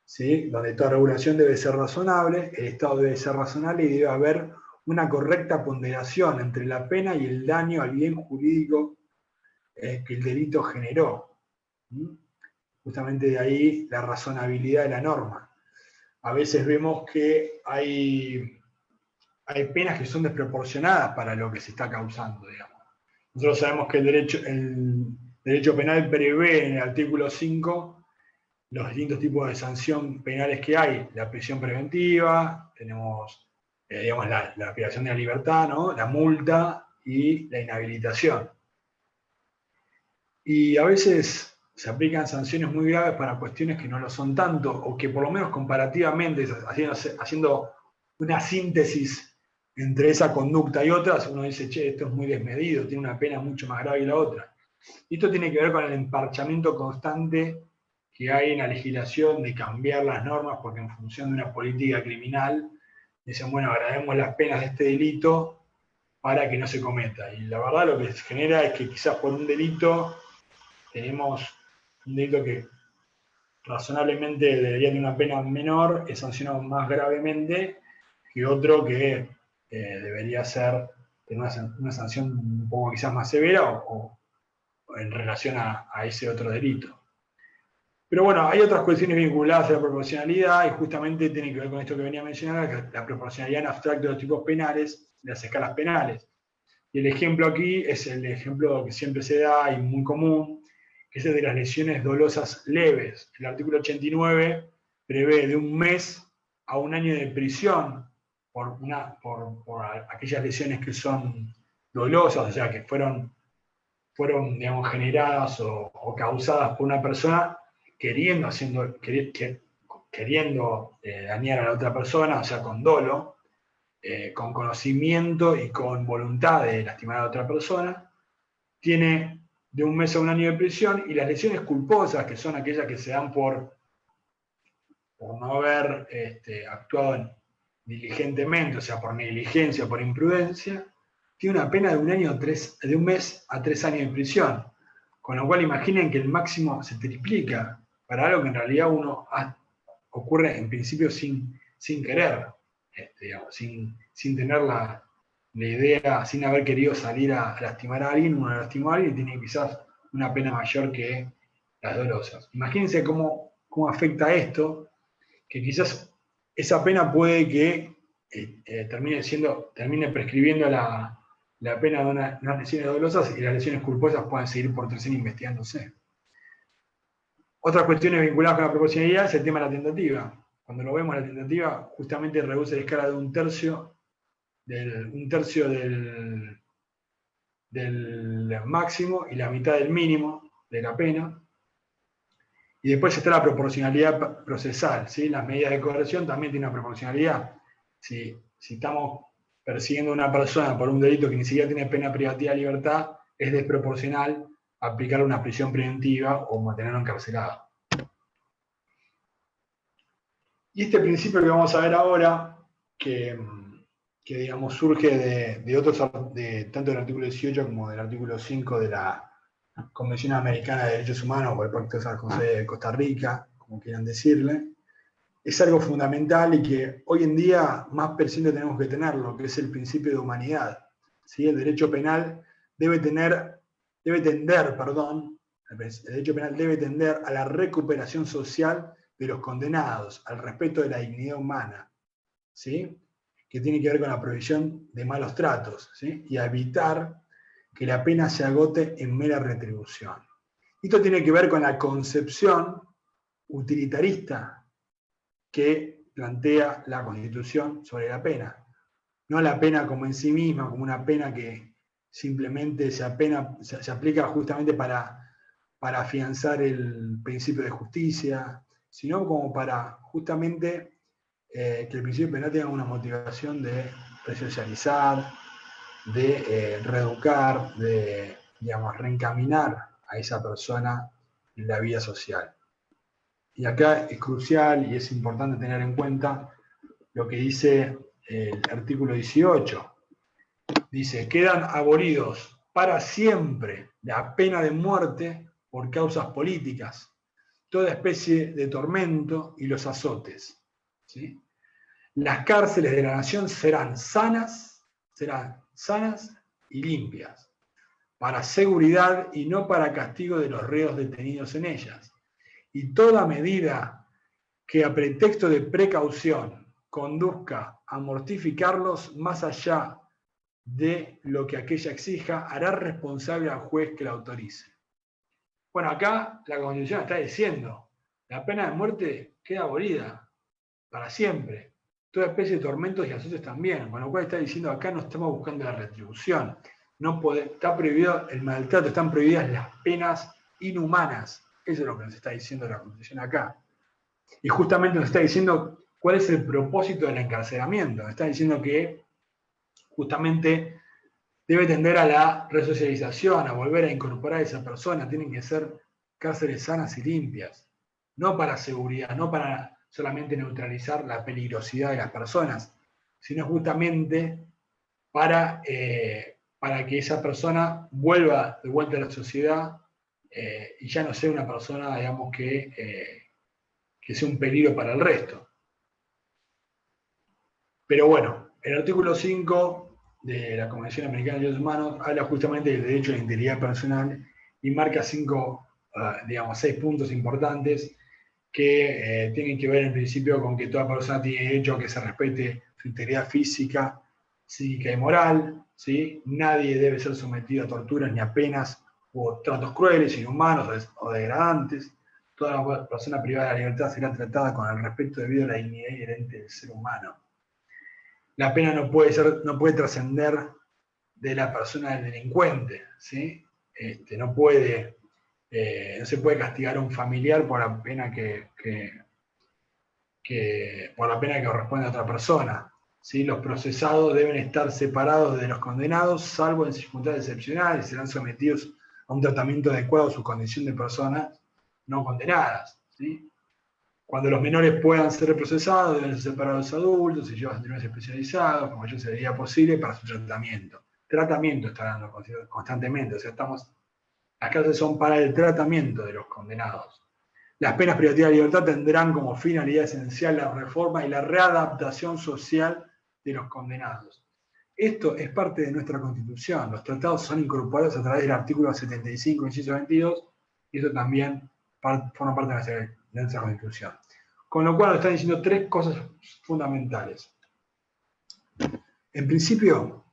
¿sí? Donde toda regulación debe ser razonable, el Estado debe ser razonable y debe haber una correcta ponderación entre la pena y el daño al bien jurídico que el delito generó. Justamente de ahí la razonabilidad de la norma. A veces vemos que hay penas que son desproporcionadas para lo que se está causando, digamos. Nosotros sabemos que el derecho penal prevé en el artículo 5 los distintos tipos de sanción penales que hay. La prisión preventiva, tenemos digamos, la privación de la libertad, ¿no? La multa y la inhabilitación. Y a veces se aplican sanciones muy graves para cuestiones que no lo son tanto, o que por lo menos comparativamente, haciendo una síntesis entre esa conducta y otras, uno dice, che, esto es muy desmedido, tiene una pena mucho más grave que la otra. Y esto tiene que ver con el emparchamiento constante que hay en la legislación de cambiar las normas porque en función de una política criminal dicen, bueno, agravemos las penas de este delito para que no se cometa. Y la verdad lo que se genera es que quizás por un delito tenemos un delito que razonablemente debería tener una pena menor, es sancionado más gravemente que otro que debería tener una sanción un poco quizás más severa o en relación a ese otro delito. Pero bueno, hay otras cuestiones vinculadas a la proporcionalidad y justamente tiene que ver con esto que venía mencionando, que la proporcionalidad en abstracto de los tipos penales, de las escalas penales. Y el ejemplo aquí es el ejemplo que siempre se da y muy común, que es el de las lesiones dolosas leves. El artículo 89 prevé de 1 mes a 1 año de prisión por aquellas lesiones que son dolosas, o sea, que fueron digamos, generadas o causadas por una persona queriendo dañar a la otra persona, o sea, con dolo, con conocimiento y con voluntad de lastimar a la otra persona, tiene de 1 mes a 1 año de prisión, y las lesiones culposas, que son aquellas que se dan por no haber actuado diligentemente, o sea, por negligencia o por imprudencia, tiene una pena de 1 mes a 3 años de prisión. Con lo cual imaginen que el máximo se triplica para algo que en realidad ocurre en principio sin querer. digamos, sin tener la idea, sin haber querido salir a lastimar a alguien, uno lastimó a alguien y tiene quizás una pena mayor que las dolosas. Imagínense cómo afecta esto, que quizás esa pena puede que termine prescribiendo la pena de unas lesiones dolosas y las lesiones culposas pueden seguir por tercera investigándose. Otras cuestiones vinculadas con la proporcionalidad es el tema de la tentativa. Cuando lo vemos, la tentativa justamente reduce la escala de un tercio del máximo y la mitad del mínimo de la pena. Y después está la proporcionalidad procesal, ¿sí? Las medidas de coerción también tienen una proporcionalidad. Si estamos persiguiendo a una persona por un delito que ni siquiera tiene pena privativa de libertad, es desproporcional aplicar una prisión preventiva o mantenerlo encarcelado. Y este principio que vamos a ver ahora, que digamos surge de otros, tanto del artículo 18 como del artículo 5 de la Convención Americana de Derechos Humanos o el Pacto de San José de Costa Rica, como quieran decirle, es algo fundamental y que hoy en día más presente tenemos que tenerlo, que es el principio de humanidad. ¿Sí? El derecho penal el derecho penal debe tender a la recuperación social de los condenados, al respeto de la dignidad humana, ¿sí? Que tiene que ver con la prohibición de malos tratos, ¿sí? Y a evitar que la pena se agote en mera retribución. Esto tiene que ver con la concepción utilitarista que plantea la Constitución sobre la pena. No la pena como en sí misma, como una pena que simplemente se aplica justamente para afianzar el principio de justicia, sino como para justamente que el principio penal tenga una motivación de resocializar, de reeducar, de, digamos, reencaminar a esa persona en la vida social. Y acá es crucial y es importante tener en cuenta lo que dice el artículo 18. Dice, quedan abolidos para siempre la pena de muerte por causas políticas, toda especie de tormento y los azotes. ¿Sí? Las cárceles de la nación serán sanas y limpias, para seguridad y no para castigo de los reos detenidos en ellas. Y toda medida que a pretexto de precaución conduzca a mortificarlos más allá de lo que aquella exija, hará responsable al juez que la autorice. Bueno, acá la Constitución está diciendo, la pena de muerte queda abolida para siempre. Toda especie de tormentos y azotes también, con lo cual está diciendo acá no estamos buscando la retribución, está prohibido el maltrato, están prohibidas las penas inhumanas. Eso es lo que nos está diciendo la Constitución acá. Y justamente nos está diciendo cuál es el propósito del encarcelamiento. Nos está diciendo que justamente debe tender a la resocialización, a volver a incorporar a esa persona. Tienen que ser cárceles sanas y limpias, no para seguridad, no para solamente neutralizar la peligrosidad de las personas, sino justamente para que esa persona vuelva de vuelta a la sociedad y ya no sea una persona, digamos, que sea un peligro para el resto. Pero bueno, el artículo 5 de la Convención Americana de Derechos Humanos habla justamente del derecho a la integridad personal y marca 6 puntos importantes que tienen que ver en principio con que toda persona tiene derecho a que se respete su integridad física, psíquica y moral, ¿sí? Nadie debe ser sometido a torturas ni a penas o tratos crueles, inhumanos o degradantes. Toda persona privada de la libertad será tratada con el respeto debido a la dignidad inherente del ser humano. La pena no puede trascender de la persona del delincuente, ¿sí? No se puede castigar a un familiar por la pena que corresponde a otra persona, ¿sí? Los procesados deben estar separados de los condenados, salvo en circunstancias excepcionales, serán sometidos a un tratamiento adecuado a su condición de personas no condenadas, ¿sí? Cuando los menores puedan ser procesados, deben ser separados de los adultos y llevados a tribunales especializados, como yo sería posible, para su tratamiento. Tratamiento está dando constantemente, o sea, las cárceles son para el tratamiento de los condenados. Las penas privativas de libertad tendrán como finalidad esencial la reforma y la readaptación social de los condenados. Esto es parte de nuestra Constitución. Los tratados son incorporados a través del artículo 75, inciso 22, y eso también forma parte de nuestra Constitución. Con lo cual nos están diciendo tres cosas fundamentales. En principio,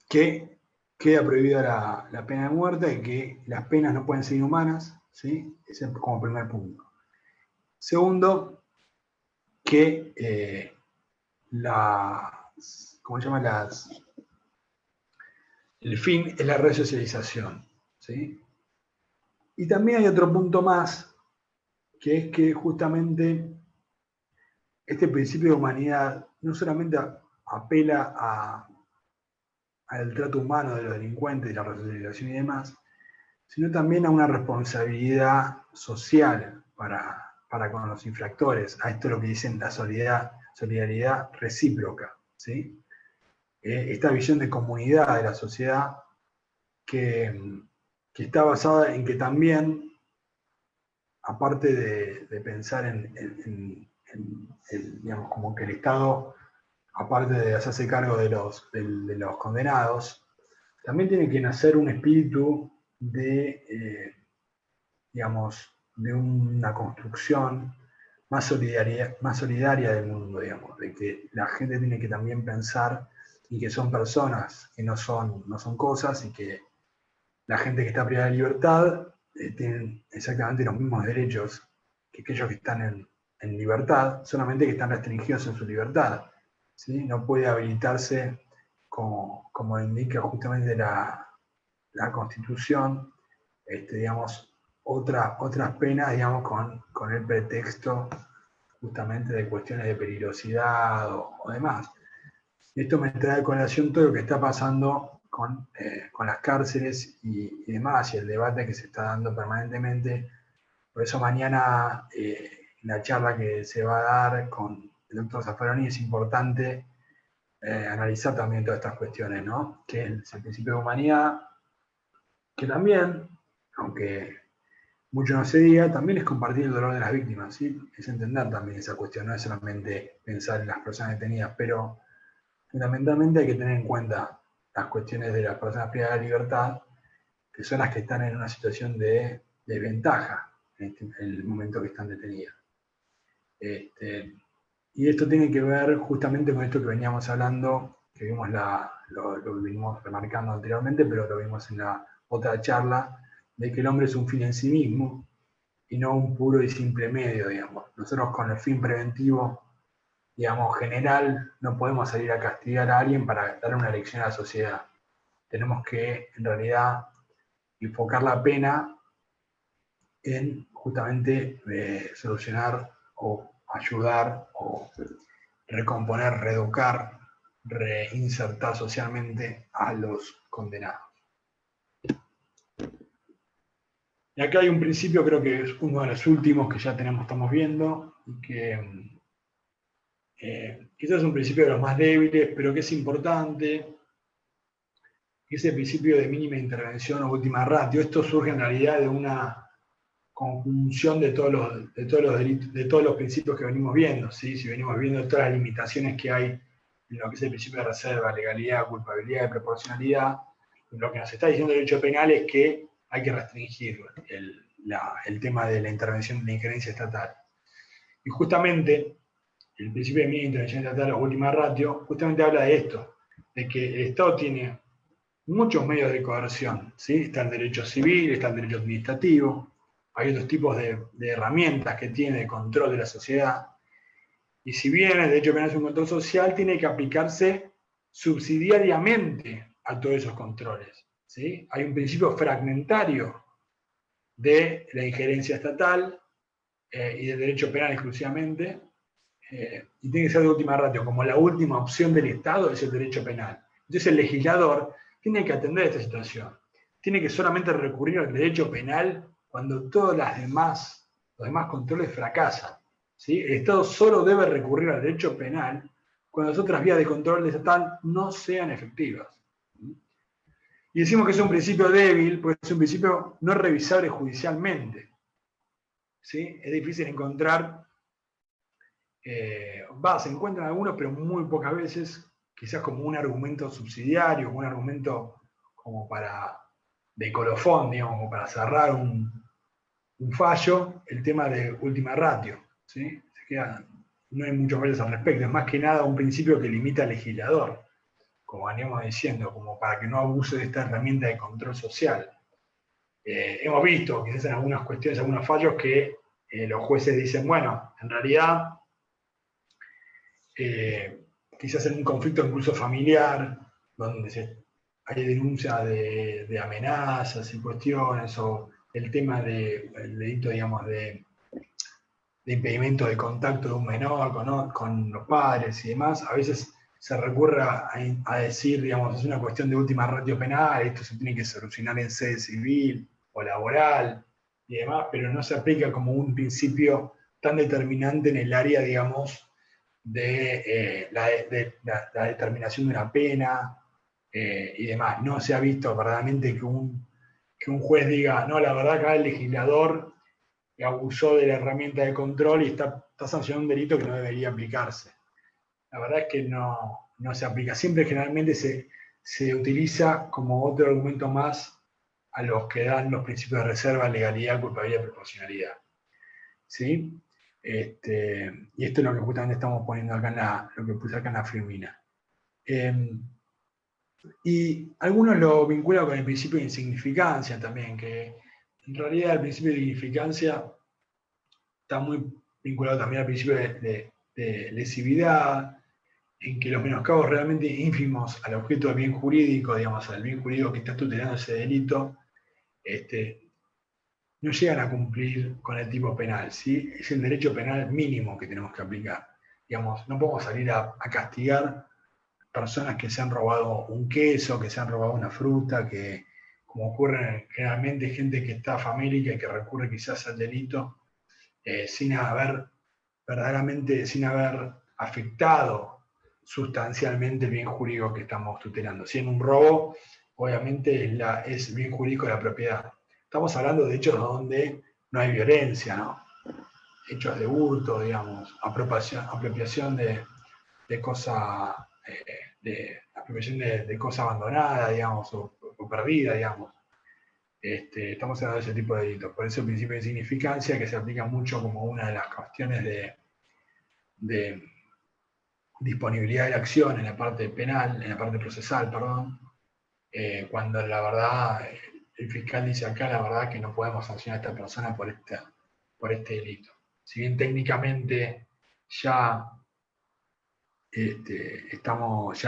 que queda prohibida la pena de muerte y que las penas no pueden ser inhumanas, ¿sí? Ese es como primer punto. Segundo, que el fin es la resocialización, ¿sí? Y también hay otro punto más, que es que justamente este principio de humanidad no solamente apela al trato humano de los delincuentes, la resocialización y demás, sino también a una responsabilidad social para con los infractores. A esto es lo que dicen la solidaridad recíproca, ¿sí? Esta visión de comunidad de la sociedad que está basada en que también, aparte de pensar digamos, como que el Estado, aparte de hacerse cargo de los condenados, también tiene que nacer un espíritu digamos, de una construcción más solidaria del mundo, digamos, de que la gente tiene que también pensar y que son personas, que no son cosas, y que la gente que está privada de libertad tienen exactamente los mismos derechos que aquellos que están en libertad, solamente que están restringidos en su libertad, ¿sí? No puede habilitarse, como indica justamente la Constitución, digamos, otras penas, digamos, con el pretexto justamente de cuestiones de peligrosidad o demás. Esto me trae a colación todo lo que está pasando con las cárceles y demás, y el debate que se está dando permanentemente. Por eso mañana, en la charla que se va a dar con el doctor Zaffaroni, es importante analizar también todas estas cuestiones, ¿no? Que es el principio de humanidad, que también, aunque mucho no se diga, también es compartir el dolor de las víctimas, ¿sí? Es entender también esa cuestión, no es solamente pensar en las personas detenidas, pero fundamentalmente hay que tener en cuenta las cuestiones de las personas privadas de libertad, que son las que están en una situación de desventaja en el momento que están detenidas. Y esto tiene que ver justamente con esto que veníamos hablando, que vimos lo vinimos remarcando anteriormente, pero lo vimos en la otra charla, de que el hombre es un fin en sí mismo y no un puro y simple medio, digamos. Nosotros con el fin preventivo, digamos, general, no podemos salir a castigar a alguien para darle una lección a la sociedad. Tenemos que, en realidad, enfocar la pena en justamente solucionar o ayudar o recomponer, reeducar, reinsertar socialmente a los condenados. Y acá hay un principio, creo que es uno de los últimos que ya estamos viendo, y que quizás es un principio de los más débiles, pero que es importante, que es el principio de mínima intervención o última ratio. Esto surge en realidad de una conjunción de todos los principios que venimos viendo, ¿sí? Si venimos viendo todas las limitaciones que hay en lo que es el principio de reserva, legalidad, culpabilidad y proporcionalidad, lo que nos está diciendo el derecho penal es que hay que restringir el tema de la intervención, de la injerencia estatal. Y justamente el principio de mínima intervención estatal o última ratio justamente habla de esto, de que el Estado tiene muchos medios de coerción, ¿sí? Está el derecho civil, está el derecho administrativo, hay otros tipos de herramientas que tiene de control de la sociedad, y si bien el derecho penal es un control social, tiene que aplicarse subsidiariamente a todos esos controles, ¿sí? Hay un principio fragmentario de la injerencia estatal y del derecho penal exclusivamente, y tiene que ser de última ratio, como la última opción del Estado es el derecho penal. Entonces el legislador tiene que atender esta situación. Tiene que solamente recurrir al derecho penal cuando todos los demás controles fracasan, ¿sí? El Estado solo debe recurrir al derecho penal cuando las otras vías de control estatal no sean efectivas. Y decimos que es un principio débil, porque es un principio no revisable judicialmente. ¿sí? Es difícil encontrar, se encuentran algunos, pero muy pocas veces, quizás como un argumento subsidiario, un argumento como de colofón, digamos, como para cerrar un fallo, el tema de última ratio, ¿sí? No hay muchos goles al respecto, es más que nada un principio que limita al legislador, como veníamos diciendo, como para que no abuse de esta herramienta de control social. Hemos visto quizás en algunas cuestiones, algunos fallos que los jueces dicen, bueno, en realidad, quizás en un conflicto incluso familiar, donde hay denuncia de amenazas y cuestiones, o el tema del delito, digamos, de impedimento de contacto de un menor con los padres y demás, a veces se recurre a decir, digamos, es una cuestión de última ratio penal, esto se tiene que solucionar en sede civil o laboral y demás, pero no se aplica como un principio tan determinante en el área, digamos, de la determinación de una pena y demás. No se ha visto verdaderamente que un juez diga, no, la verdad acá el legislador abusó de la herramienta de control y está sancionando un delito que no debería aplicarse. La verdad es que no se aplica. Siempre generalmente se utiliza como otro argumento más a los que dan los principios de reserva, legalidad, culpabilidad y proporcionalidad. ¿Sí? Y esto es lo que justamente estamos poniendo acá lo que puse acá en la filmina. Y algunos lo vinculan con el principio de insignificancia también, que en realidad el principio de insignificancia está muy vinculado también al principio de lesividad, en que los menoscabos realmente ínfimos al objeto del bien jurídico, digamos, al bien jurídico que está tutelando ese delito, no llegan a cumplir con el tipo penal, ¿sí? Es el derecho penal mínimo que tenemos que aplicar. Digamos, no podemos salir a castigar personas que se han robado un queso, que se han robado una fruta, que, como ocurre generalmente, gente que está famélica y que recurre quizás al delito, sin haber afectado sustancialmente el bien jurídico que estamos tutelando. Si en un robo, obviamente es bien jurídico de la propiedad. Estamos hablando de hechos donde no hay violencia, ¿no? Hechos de hurto, digamos, apropiación de cosa, apropiación de cosa abandonada, digamos, o perdida, digamos. Estamos hablando de ese tipo de delitos. Por eso el principio de insignificancia, que se aplica mucho como una de las cuestiones de disponibilidad de la acción en la parte penal, en la parte procesal, perdón, cuando la verdad el fiscal dice acá la verdad que no podemos sancionar a esta persona por este delito. Si bien técnicamente ya estamos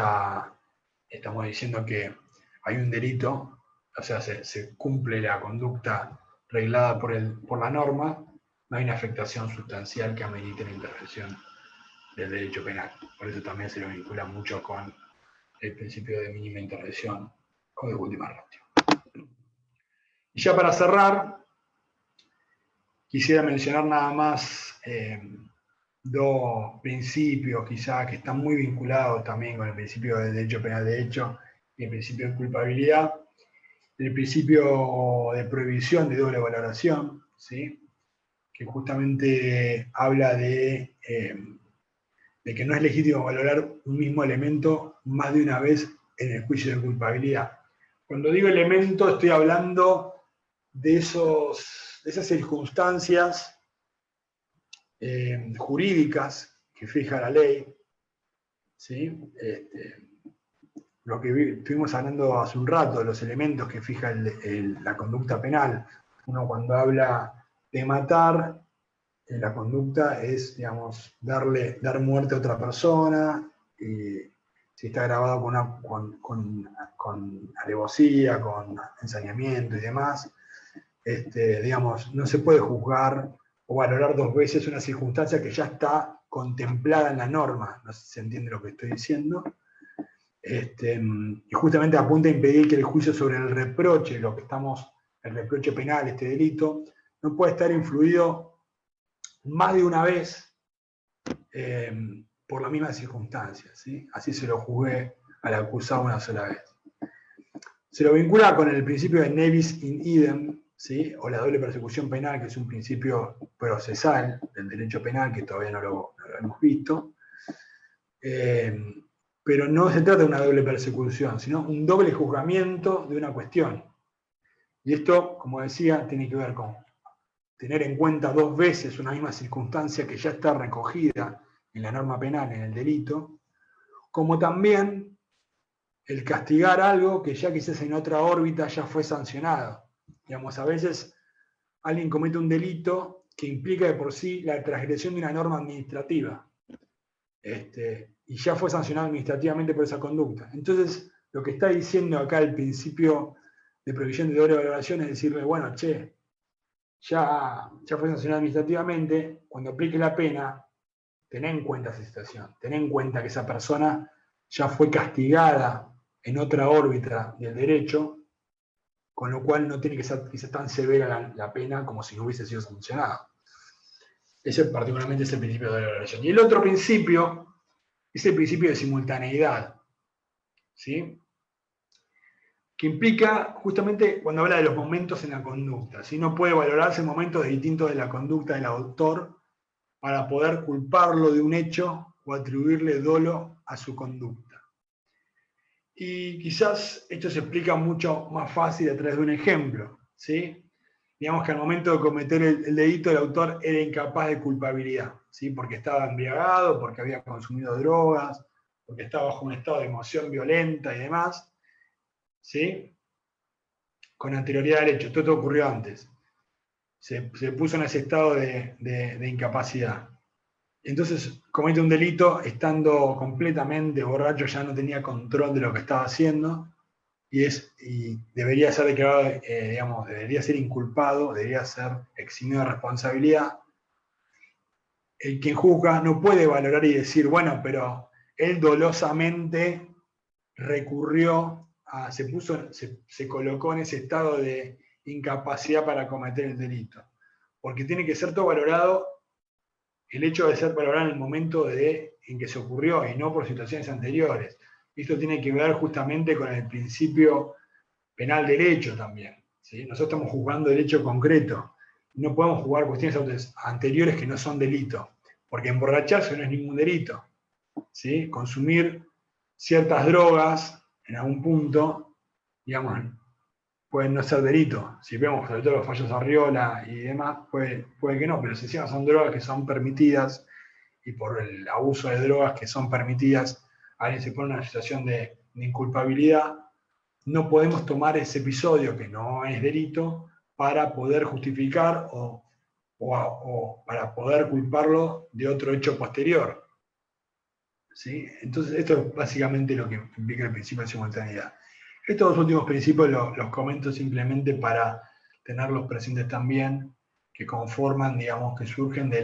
diciendo que hay un delito, o sea, se cumple la conducta reglada por la norma, no hay una afectación sustancial que amerite la intervención del derecho penal. Por eso también se lo vincula mucho con el principio de mínima intervención o de última ratio. Y ya para cerrar, quisiera mencionar nada más dos principios quizá que están muy vinculados también con el principio del derecho penal de hecho y el principio de culpabilidad. El principio de prohibición de doble valoración, ¿sí? Que justamente habla de que no es legítimo valorar un mismo elemento más de una vez en el juicio de culpabilidad. Cuando digo elemento, estoy hablando de esas circunstancias jurídicas que fija la ley, ¿sí? Lo que estuvimos hablando hace un rato, de los elementos que fija la conducta penal. Uno cuando habla de matar, la conducta es, digamos, dar muerte a otra persona, y si está grabado con alevosía, con ensañamiento y demás, digamos, no se puede juzgar o valorar dos veces una circunstancia que ya está contemplada en la norma. No sé si se entiende lo que estoy diciendo. Y justamente apunta a impedir que el juicio sobre el reproche, el reproche penal, este delito, no puede estar influido más de una vez por la misma circunstancia, ¿sí? Así se lo juzgué al acusado una sola vez. Se lo vincula con el principio de Nevis in idem, ¿sí? O la doble persecución penal, que es un principio procesal del derecho penal, que todavía no lo hemos visto. Pero no se trata de una doble persecución, sino un doble juzgamiento de una cuestión. Y esto, como decía, tiene que ver con tener en cuenta dos veces una misma circunstancia que ya está recogida en la norma penal, en el delito, como también el castigar algo que ya quizás en otra órbita ya fue sancionado. Digamos, a veces alguien comete un delito que implica de por sí la transgresión de una norma administrativa. Y ya fue sancionado administrativamente por esa conducta. Entonces, lo que está diciendo acá el principio de prohibición de doble valoración es decirle, bueno, che, ya fue sancionado administrativamente, cuando aplique la pena, tené en cuenta esa situación, tené en cuenta que esa persona ya fue castigada en otra órbita del derecho, con lo cual no tiene que ser tan severa la pena como si no hubiese sido sancionado. Ese particularmente es el principio de doble valoración. Y el otro principio es el principio de simultaneidad, ¿sí? Que implica justamente cuando habla de los momentos en la conducta. ¿Sí? No puede valorarse momentos distintos de la conducta del autor para poder culparlo de un hecho o atribuirle dolo a su conducta. Y quizás esto se explica mucho más fácil a través de un ejemplo, ¿sí? Digamos que al momento de cometer el delito el autor era incapaz de culpabilidad, ¿sí? Porque estaba embriagado, porque había consumido drogas, porque estaba bajo un estado de emoción violenta y demás, ¿sí? Con anterioridad al hecho, todo esto ocurrió antes. Se puso en ese estado de incapacidad. Entonces comete un delito estando completamente borracho, ya no tenía control de lo que estaba haciendo y debería ser declarado, debería ser inculpado, debería ser eximido de responsabilidad. El quien juzga no puede valorar y decir, bueno, pero él dolosamente recurrió, se colocó en ese estado de incapacidad para cometer el delito. Porque tiene que ser todo valorado, el hecho de ser valorado en el momento en que se ocurrió y no por situaciones anteriores. Esto tiene que ver justamente con el principio penal derecho también. ¿sí? Nosotros estamos juzgando derecho concreto. No podemos jugar cuestiones anteriores que no son delito. Porque emborracharse no es ningún delito. ¿sí? Consumir ciertas drogas en algún punto, digamos, pueden no ser delito. Si vemos sobre todo los fallos de Arriola y demás, puede que no, pero si encima son drogas que son permitidas y por el abuso de drogas que son permitidas, alguien se pone en una situación de inculpabilidad, no podemos tomar ese episodio que no es delito para poder justificar o para poder culparlo de otro hecho posterior. ¿Sí? Entonces, esto es básicamente lo que implica el principio de simultaneidad. Estos dos últimos principios los comento simplemente para tenerlos presentes también, que conforman, digamos, que surgen de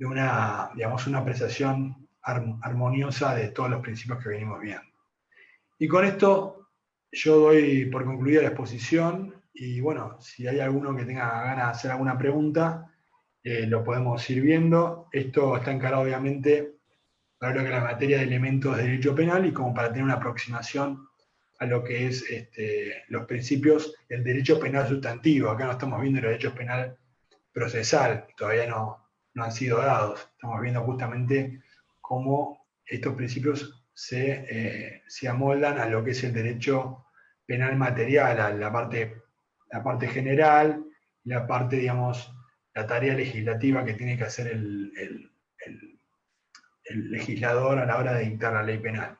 una, digamos, una apreciación armoniosa de todos los principios que venimos viendo. Y con esto yo doy por concluida la exposición y bueno, si hay alguno que tenga ganas de hacer alguna pregunta, lo podemos ir viendo. Esto está encarado obviamente para lo que es la materia de elementos de derecho penal y como para tener una aproximación a lo que es los principios del derecho penal sustantivo. Acá no estamos viendo el derecho penal procesal, todavía no han sido dados. Estamos viendo justamente cómo estos principios se amoldan a lo que es el derecho penal material, a la parte general, la parte, digamos, la tarea legislativa que tiene que hacer el legislador a la hora de dictar la ley penal.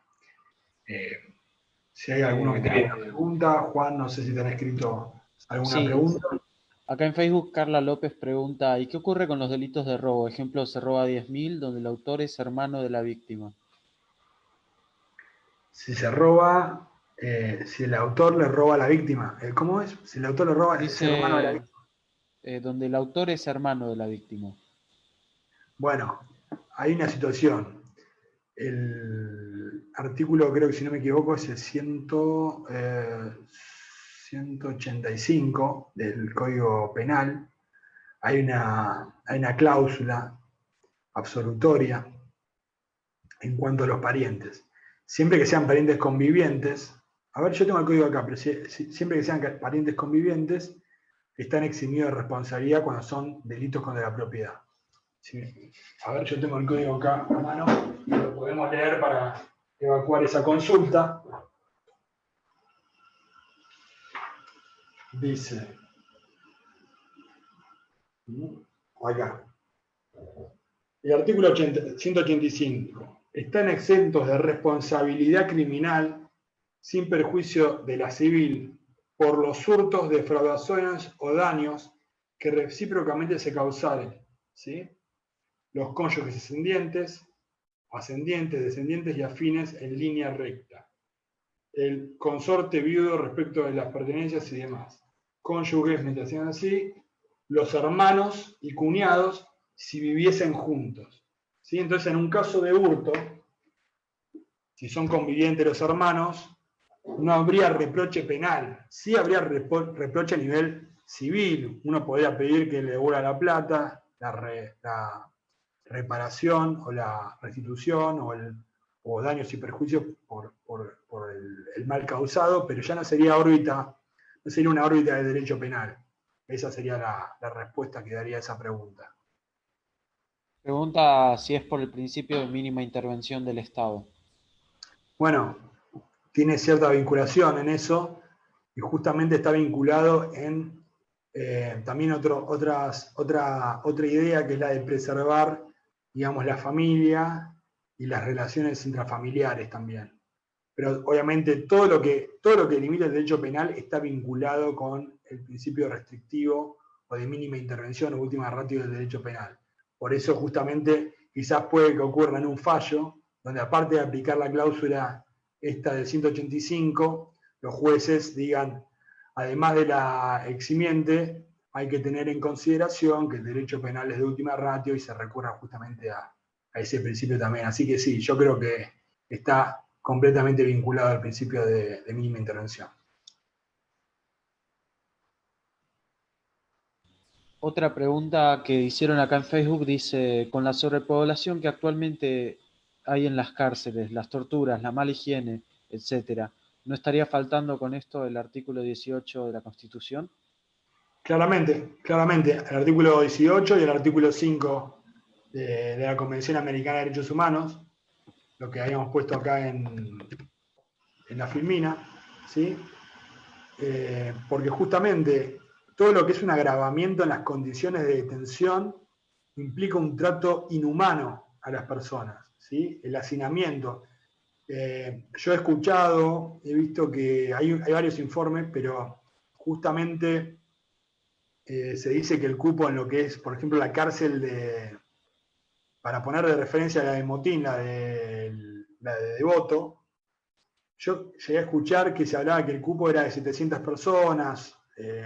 Si hay alguno que tenga una pregunta, Juan, no sé si te han escrito alguna pregunta. Acá en Facebook, Carla López pregunta, ¿y qué ocurre con los delitos de robo? Ejemplo, se roba 10.000, donde el autor es hermano de la víctima. Si se roba, si el autor le roba a la víctima, ¿cómo es? Si el autor le roba, dice, es hermano de la víctima. Donde el autor es hermano de la víctima. Bueno, hay una situación. El artículo, creo que si no me equivoco, es el 185 del Código Penal. Hay una cláusula absolutoria en cuanto a los parientes. Siempre que sean parientes convivientes, A ver, yo tengo el código acá, pero siempre que sean parientes convivientes, están eximidos de responsabilidad cuando son delitos contra la propiedad. Sí. A ver, yo tengo el código acá a mano, lo podemos leer para evacuar esa consulta. Dice, acá, el artículo 185, están exentos de responsabilidad criminal sin perjuicio de la civil por los hurtos, defraudaciones o daños que recíprocamente se causaren, ¿sí? Los cónyuges ascendientes, descendientes y afines en línea recta. El consorte viudo respecto de las pertenencias y demás. Cónyuges, mientras sean así, los hermanos y cuñados si viviesen juntos. ¿Sí? Entonces, en un caso de hurto, si son convivientes los hermanos, no habría reproche penal, sí habría reproche a nivel civil. Uno podría pedir que le devuelva la plata, la reparación o la restitución o daños y perjuicios por el mal causado, pero ya no sería una órbita de derecho penal. Esa sería la respuesta que daría a esa pregunta. Pregunta si es por el principio de mínima intervención del Estado. Bueno, tiene cierta vinculación en eso y justamente está vinculado en también otra idea que es la de preservar, digamos, la familia y las relaciones intrafamiliares también. Pero obviamente todo lo que limita el derecho penal está vinculado con el principio restrictivo o de mínima intervención o última ratio del derecho penal. Por eso justamente quizás puede que ocurra en un fallo donde aparte de aplicar la cláusula esta del 185, los jueces digan, además de la eximiente, hay que tener en consideración que el derecho penal es de última ratio y se recurra justamente a ese principio también. Así que sí, yo creo que está completamente vinculado al principio de mínima intervención. Otra pregunta que hicieron acá en Facebook dice, con la sobrepoblación que actualmente hay en las cárceles, las torturas, la mala higiene, etcétera, ¿no estaría faltando con esto el artículo 18 de la Constitución? Claramente, el artículo 18 y el artículo 5 de la Convención Americana de Derechos Humanos, lo que habíamos puesto acá en la filmina, ¿sí? Porque justamente todo lo que es un agravamiento en las condiciones de detención implica un trato inhumano a las personas, ¿sí? El hacinamiento. Yo he escuchado, he visto que hay varios informes, pero justamente se dice que el cupo en lo que es, por ejemplo, la cárcel para poner de referencia la de Motín, la de Devoto, yo llegué a escuchar que se hablaba que el cupo era de 700 personas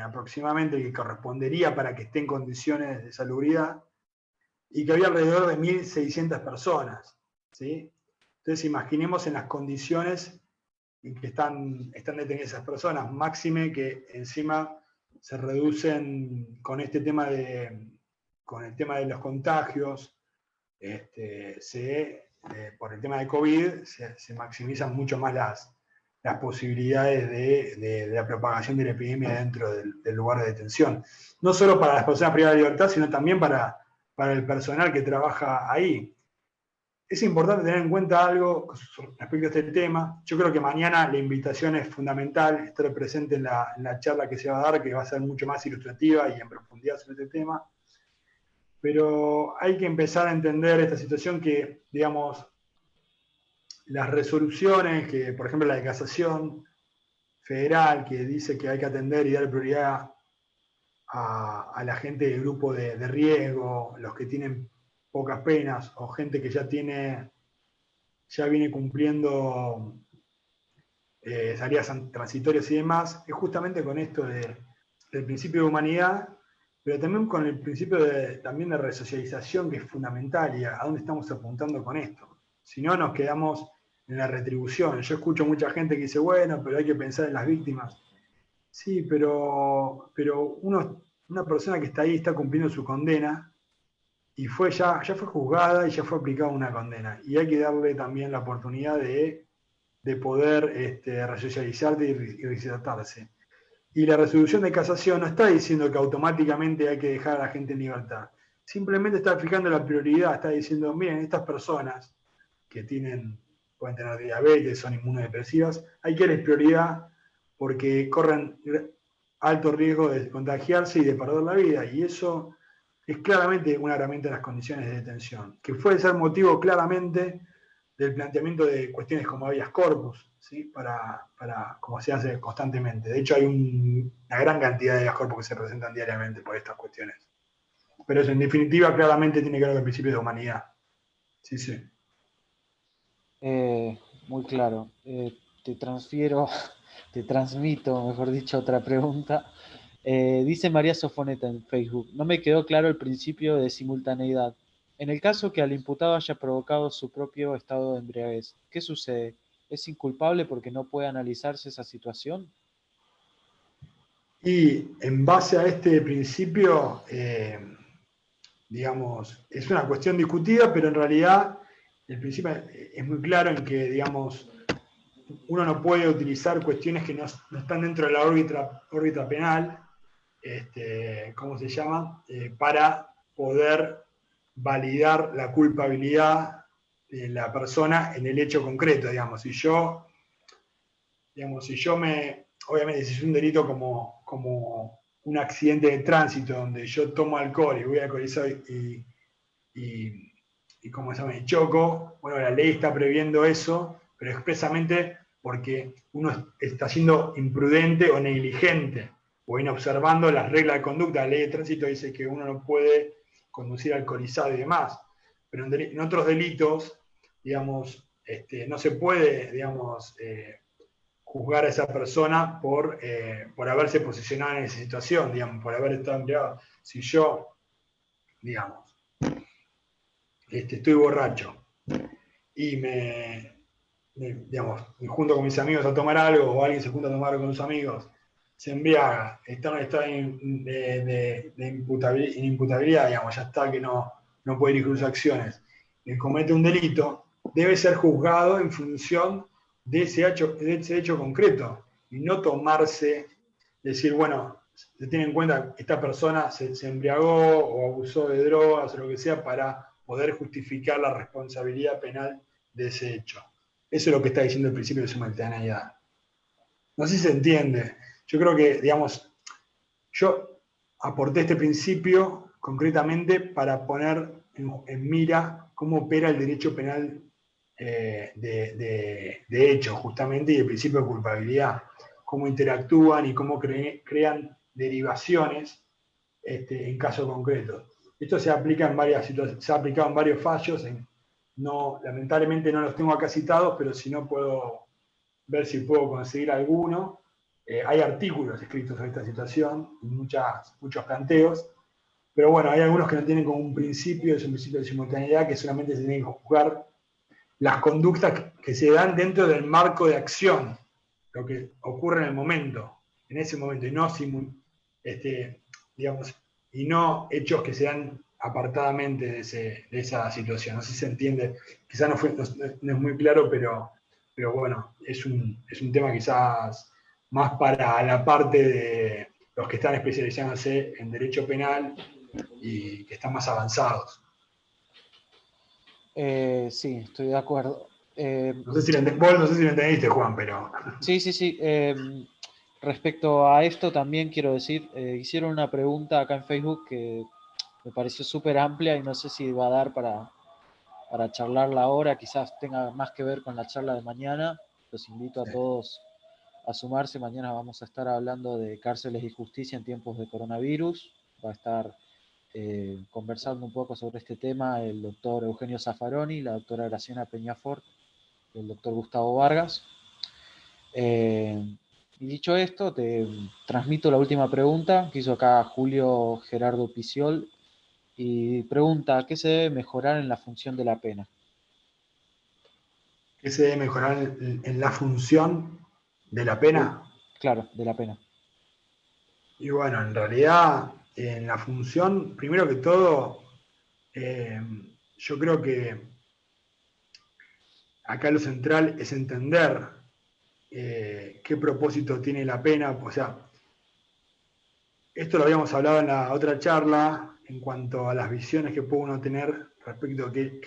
aproximadamente, que correspondería para que esté en condiciones de salubridad, y que había alrededor de 1.600 personas, ¿sí? Entonces imaginemos en las condiciones en que están detenidas esas personas, máxime que encima se reducen con el tema de los contagios, por el tema de COVID, se maximizan mucho más las posibilidades de la propagación de la epidemia dentro del lugar de detención. No solo para las personas privadas de libertad, sino también para el personal que trabaja ahí. Es importante tener en cuenta algo respecto a este tema. Yo creo que mañana la invitación es fundamental, estar presente en la charla que se va a dar, que va a ser mucho más ilustrativa y en profundidad sobre este tema. Pero hay que empezar a entender esta situación que, digamos, las resoluciones, que por ejemplo la de casación federal, que dice que hay que atender y dar prioridad a la gente del grupo de riesgo, los que tienen pocas penas, o gente que ya viene cumpliendo salidas transitorias y demás, es justamente con esto del principio de humanidad, pero también con el principio también de resocialización, que es fundamental, y a dónde estamos apuntando con esto. Si no, nos quedamos en la retribución. Yo escucho mucha gente que dice, bueno, pero hay que pensar en las víctimas. Sí, pero una persona que está ahí está cumpliendo su condena y ya fue juzgada y ya fue aplicada una condena. Y hay que darle también la oportunidad de de poder resocializarte y reinsertarse. Y la resolución de casación no está diciendo que automáticamente hay que dejar a la gente en libertad. Simplemente está fijando la prioridad, está diciendo, miren, estas personas que pueden tener diabetes, son inmunodepresivas, hay que darles prioridad porque corren alto riesgo de contagiarse y de perder la vida. Y eso es claramente una herramienta de las condiciones de detención, que puede ser motivo claramente del planteamiento de cuestiones como habeas corpus, ¿sí? Como se hace constantemente. De hecho, hay una gran cantidad de habeas corpus que se presentan diariamente por estas cuestiones. Pero eso, en definitiva, claramente tiene que ver con el principio de humanidad. Sí, sí. Muy claro. Te transmito, mejor dicho, otra pregunta. Dice María Sofoneta en Facebook, no me quedó claro el principio de simultaneidad. En el caso que al imputado haya provocado su propio estado de embriaguez, ¿qué sucede? ¿Es inculpable porque no puede analizarse esa situación? Y en base a este principio, digamos, es una cuestión discutida, pero en realidad el principio es muy claro en que, digamos, uno no puede utilizar cuestiones que no están dentro de la órbita penal, ¿cómo se llama? Para poder validar la culpabilidad de la persona en el hecho concreto, digamos. Obviamente, si es un delito como un accidente de tránsito donde yo tomo alcohol y voy alcoholizado y ¿cómo se llama? Y choco, bueno, la ley está previendo eso, pero expresamente porque uno está siendo imprudente o negligente o inobservando las reglas de conducta. La ley de tránsito dice que uno no puede conducir alcoholizado y demás, pero en otros delitos, digamos, no se puede, digamos, juzgar a esa persona por haberse posicionado en esa situación, digamos, por haber estado embriagado. Si yo, digamos, estoy borracho y digamos, me junto con mis amigos a tomar algo, o alguien se junta a tomar algo con sus amigos, se embriaga, está en un estado de inimputabilidad, digamos, ya está que no puede dirigir sus acciones, y comete un delito, debe ser juzgado en función de ese hecho concreto, y no tomarse, decir, bueno, se tiene en cuenta que esta persona se embriagó o abusó de drogas o lo que sea para poder justificar la responsabilidad penal de ese hecho. Eso es lo que está diciendo el principio de simultaneidad. No sé si se entiende. Yo creo que, digamos, yo aporté este principio concretamente para poner en mira cómo opera el derecho penal de hecho, justamente, y el principio de culpabilidad, cómo interactúan y cómo crean derivaciones en casos concretos. Esto se aplica en varias situaciones, se ha aplicado en varios fallos, lamentablemente no los tengo acá citados, pero si no puedo ver si puedo conseguir alguno. Hay artículos escritos sobre esta situación, muchos planteos, pero bueno, hay algunos que no tienen como un principio, es un principio de simultaneidad, que solamente se tienen que juzgar las conductas que se dan dentro del marco de acción, lo que ocurre en el momento, en ese momento, y no, digamos, y no hechos que se dan apartadamente de esa situación. No sé si se entiende, quizás no es muy claro, pero bueno, es un tema quizás más para la parte de los que están especializándose en derecho penal y que están más avanzados. Sí, estoy de acuerdo. No sé si vos no sé si lo entendiste, Juan, pero... Sí, sí, sí. Respecto a esto también quiero decir, hicieron una pregunta acá en Facebook que me pareció súper amplia y no sé si va a dar para charlarla ahora, quizás tenga más que ver con la charla de mañana. Los invito a todos a sumarse. Mañana vamos a estar hablando de cárceles y justicia en tiempos de coronavirus. Va a estar conversando un poco sobre este tema el doctor Eugenio Zaffaroni, la doctora Graciela Peñafort, el doctor Gustavo Vargas. Y dicho esto, te transmito la última pregunta que hizo acá Julio Gerardo Piciol y pregunta, ¿qué se debe mejorar en la función de la pena? ¿Qué se debe mejorar en la función de la pena? Claro, de la pena. Y bueno, en realidad, en la función, primero que todo, yo creo que acá lo central es entender qué propósito tiene la pena. O sea, esto lo habíamos hablado en la otra charla en cuanto a las visiones que puede uno tener respecto a qué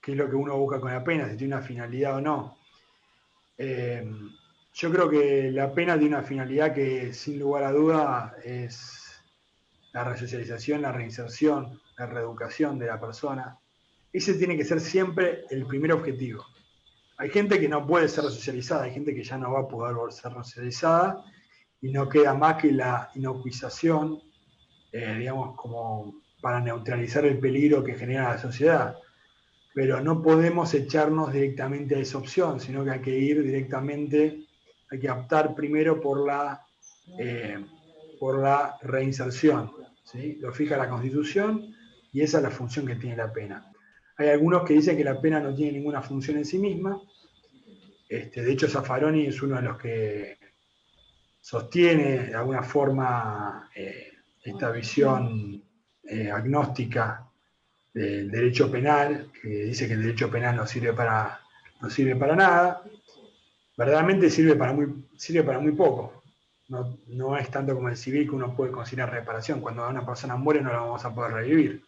es lo que uno busca con la pena, si tiene una finalidad o no. Yo creo que la pena tiene una finalidad que sin lugar a duda es la resocialización, la reinserción, la reeducación de la persona. Ese tiene que ser siempre el primer objetivo. Hay gente que no puede ser resocializada, hay gente que ya no va a poder ser resocializada y no queda más que la inocuización, digamos, como para neutralizar el peligro que genera la sociedad. Pero no podemos echarnos directamente a esa opción, sino que hay que ir directamente, hay que optar primero por la reinserción. ¿Sí? Lo fija la Constitución y esa es la función que tiene la pena. Hay algunos que dicen que la pena no tiene ninguna función en sí misma. De hecho, Zaffaroni es uno de los que sostiene de alguna forma esta visión agnóstica del derecho penal, que dice que el derecho penal no sirve para nada. Verdaderamente sirve para muy poco. No es tanto como el civil, que uno puede considerar reparación. Cuando una persona muere no la vamos a poder revivir.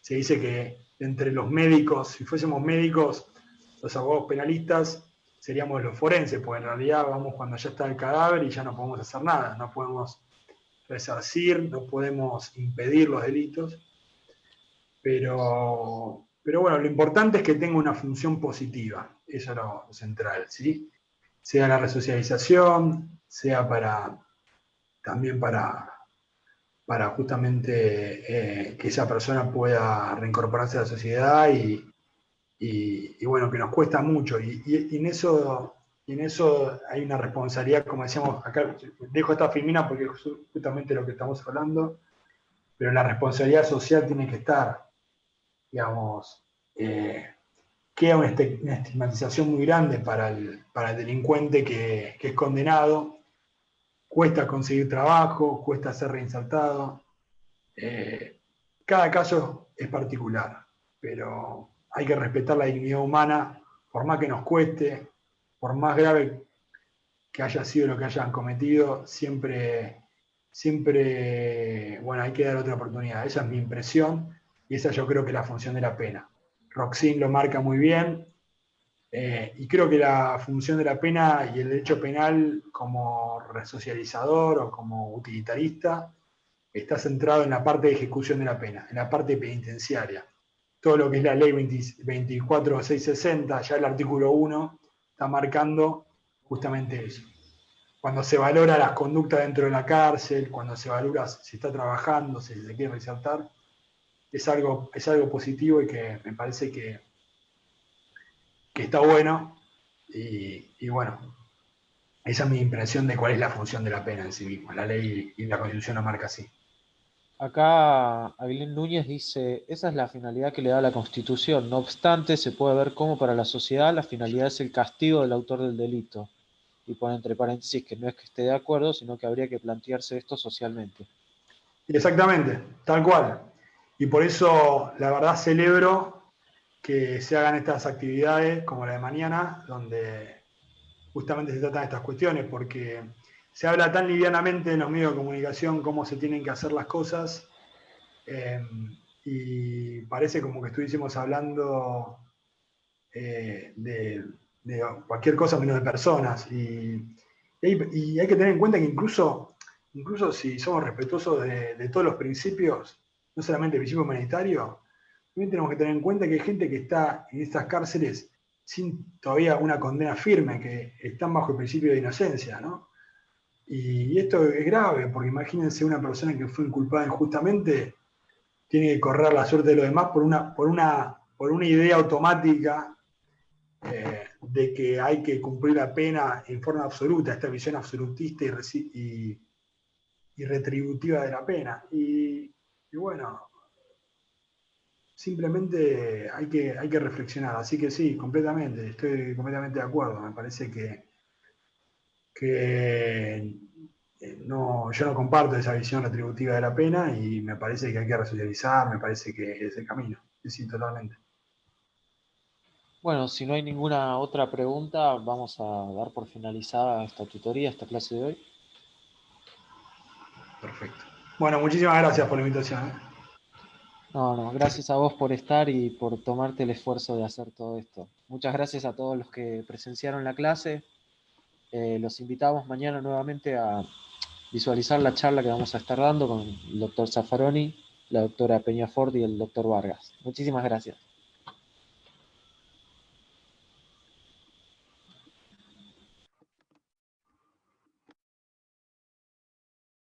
Se dice que entre los médicos, si fuésemos médicos, los abogados penalistas seríamos los forenses, porque en realidad vamos cuando ya está el cadáver y ya no podemos hacer nada, no podemos resarcir, no podemos impedir los delitos, pero bueno, lo importante es que tenga una función positiva, eso es lo central, ¿sí? Sea la resocialización, sea también para justamente que esa persona pueda reincorporarse a la sociedad y bueno, que nos cuesta mucho. Y en eso hay una responsabilidad, como decíamos, acá dejo esta filmina porque es justamente lo que estamos hablando, pero la responsabilidad social tiene que estar, digamos, queda una estigmatización muy grande para el delincuente que es condenado, cuesta conseguir trabajo, cuesta ser reinsertado. Cada caso es particular, pero hay que respetar la dignidad humana, por más que nos cueste, por más grave que haya sido lo que hayan cometido, siempre, bueno, hay que dar otra oportunidad. Esa es mi impresión y esa yo creo que es la función de la pena. Roxin lo marca muy bien y creo que la función de la pena y el derecho penal como resocializador o como utilitarista está centrado en la parte de ejecución de la pena, en la parte penitenciaria. Todo lo que es la ley 24660, ya el artículo 1, está marcando justamente eso. Cuando se valora las conductas dentro de la cárcel, cuando se valora si está trabajando, si se quiere reinsertar, es algo positivo y que me parece que está bueno. Y bueno, esa es mi impresión de cuál es la función de la pena en sí misma. La ley y la Constitución la marca así. Acá Aguilín Núñez dice, esa es la finalidad que le da la Constitución. No obstante, se puede ver cómo para la sociedad la finalidad es el castigo del autor del delito. Y pone entre paréntesis que no es que esté de acuerdo, sino que habría que plantearse esto socialmente. Exactamente, tal cual. Y por eso, la verdad, celebro que se hagan estas actividades como la de mañana, donde justamente se tratan estas cuestiones, porque se habla tan livianamente en los medios de comunicación cómo se tienen que hacer las cosas, y parece como que estuviésemos hablando de cualquier cosa menos de personas. Y hay que tener en cuenta que incluso si somos respetuosos de todos los principios, no solamente el principio humanitario, también tenemos que tener en cuenta que hay gente que está en estas cárceles sin todavía una condena firme, que están bajo el principio de inocencia, ¿no? Y esto es grave, porque imagínense una persona que fue inculpada injustamente, tiene que correr la suerte de los demás por una idea automática de que hay que cumplir la pena en forma absoluta, esta visión absolutista y retributiva de la pena. Y bueno, simplemente hay que reflexionar. Así que sí, completamente, estoy completamente de acuerdo. Me parece que yo no comparto esa visión retributiva de la pena y me parece que hay que resocializar, me parece que es el camino. Sí, totalmente. Bueno, si no hay ninguna otra pregunta, vamos a dar por finalizada esta tutoría, esta clase de hoy. Perfecto. Bueno, muchísimas gracias por la invitación. No, no, gracias a vos por estar y por tomarte el esfuerzo de hacer todo esto. Muchas gracias a todos los que presenciaron la clase. Los invitamos mañana nuevamente a visualizar la charla que vamos a estar dando con el doctor Zaffaroni, la doctora Peñafort y el doctor Vargas. Muchísimas gracias.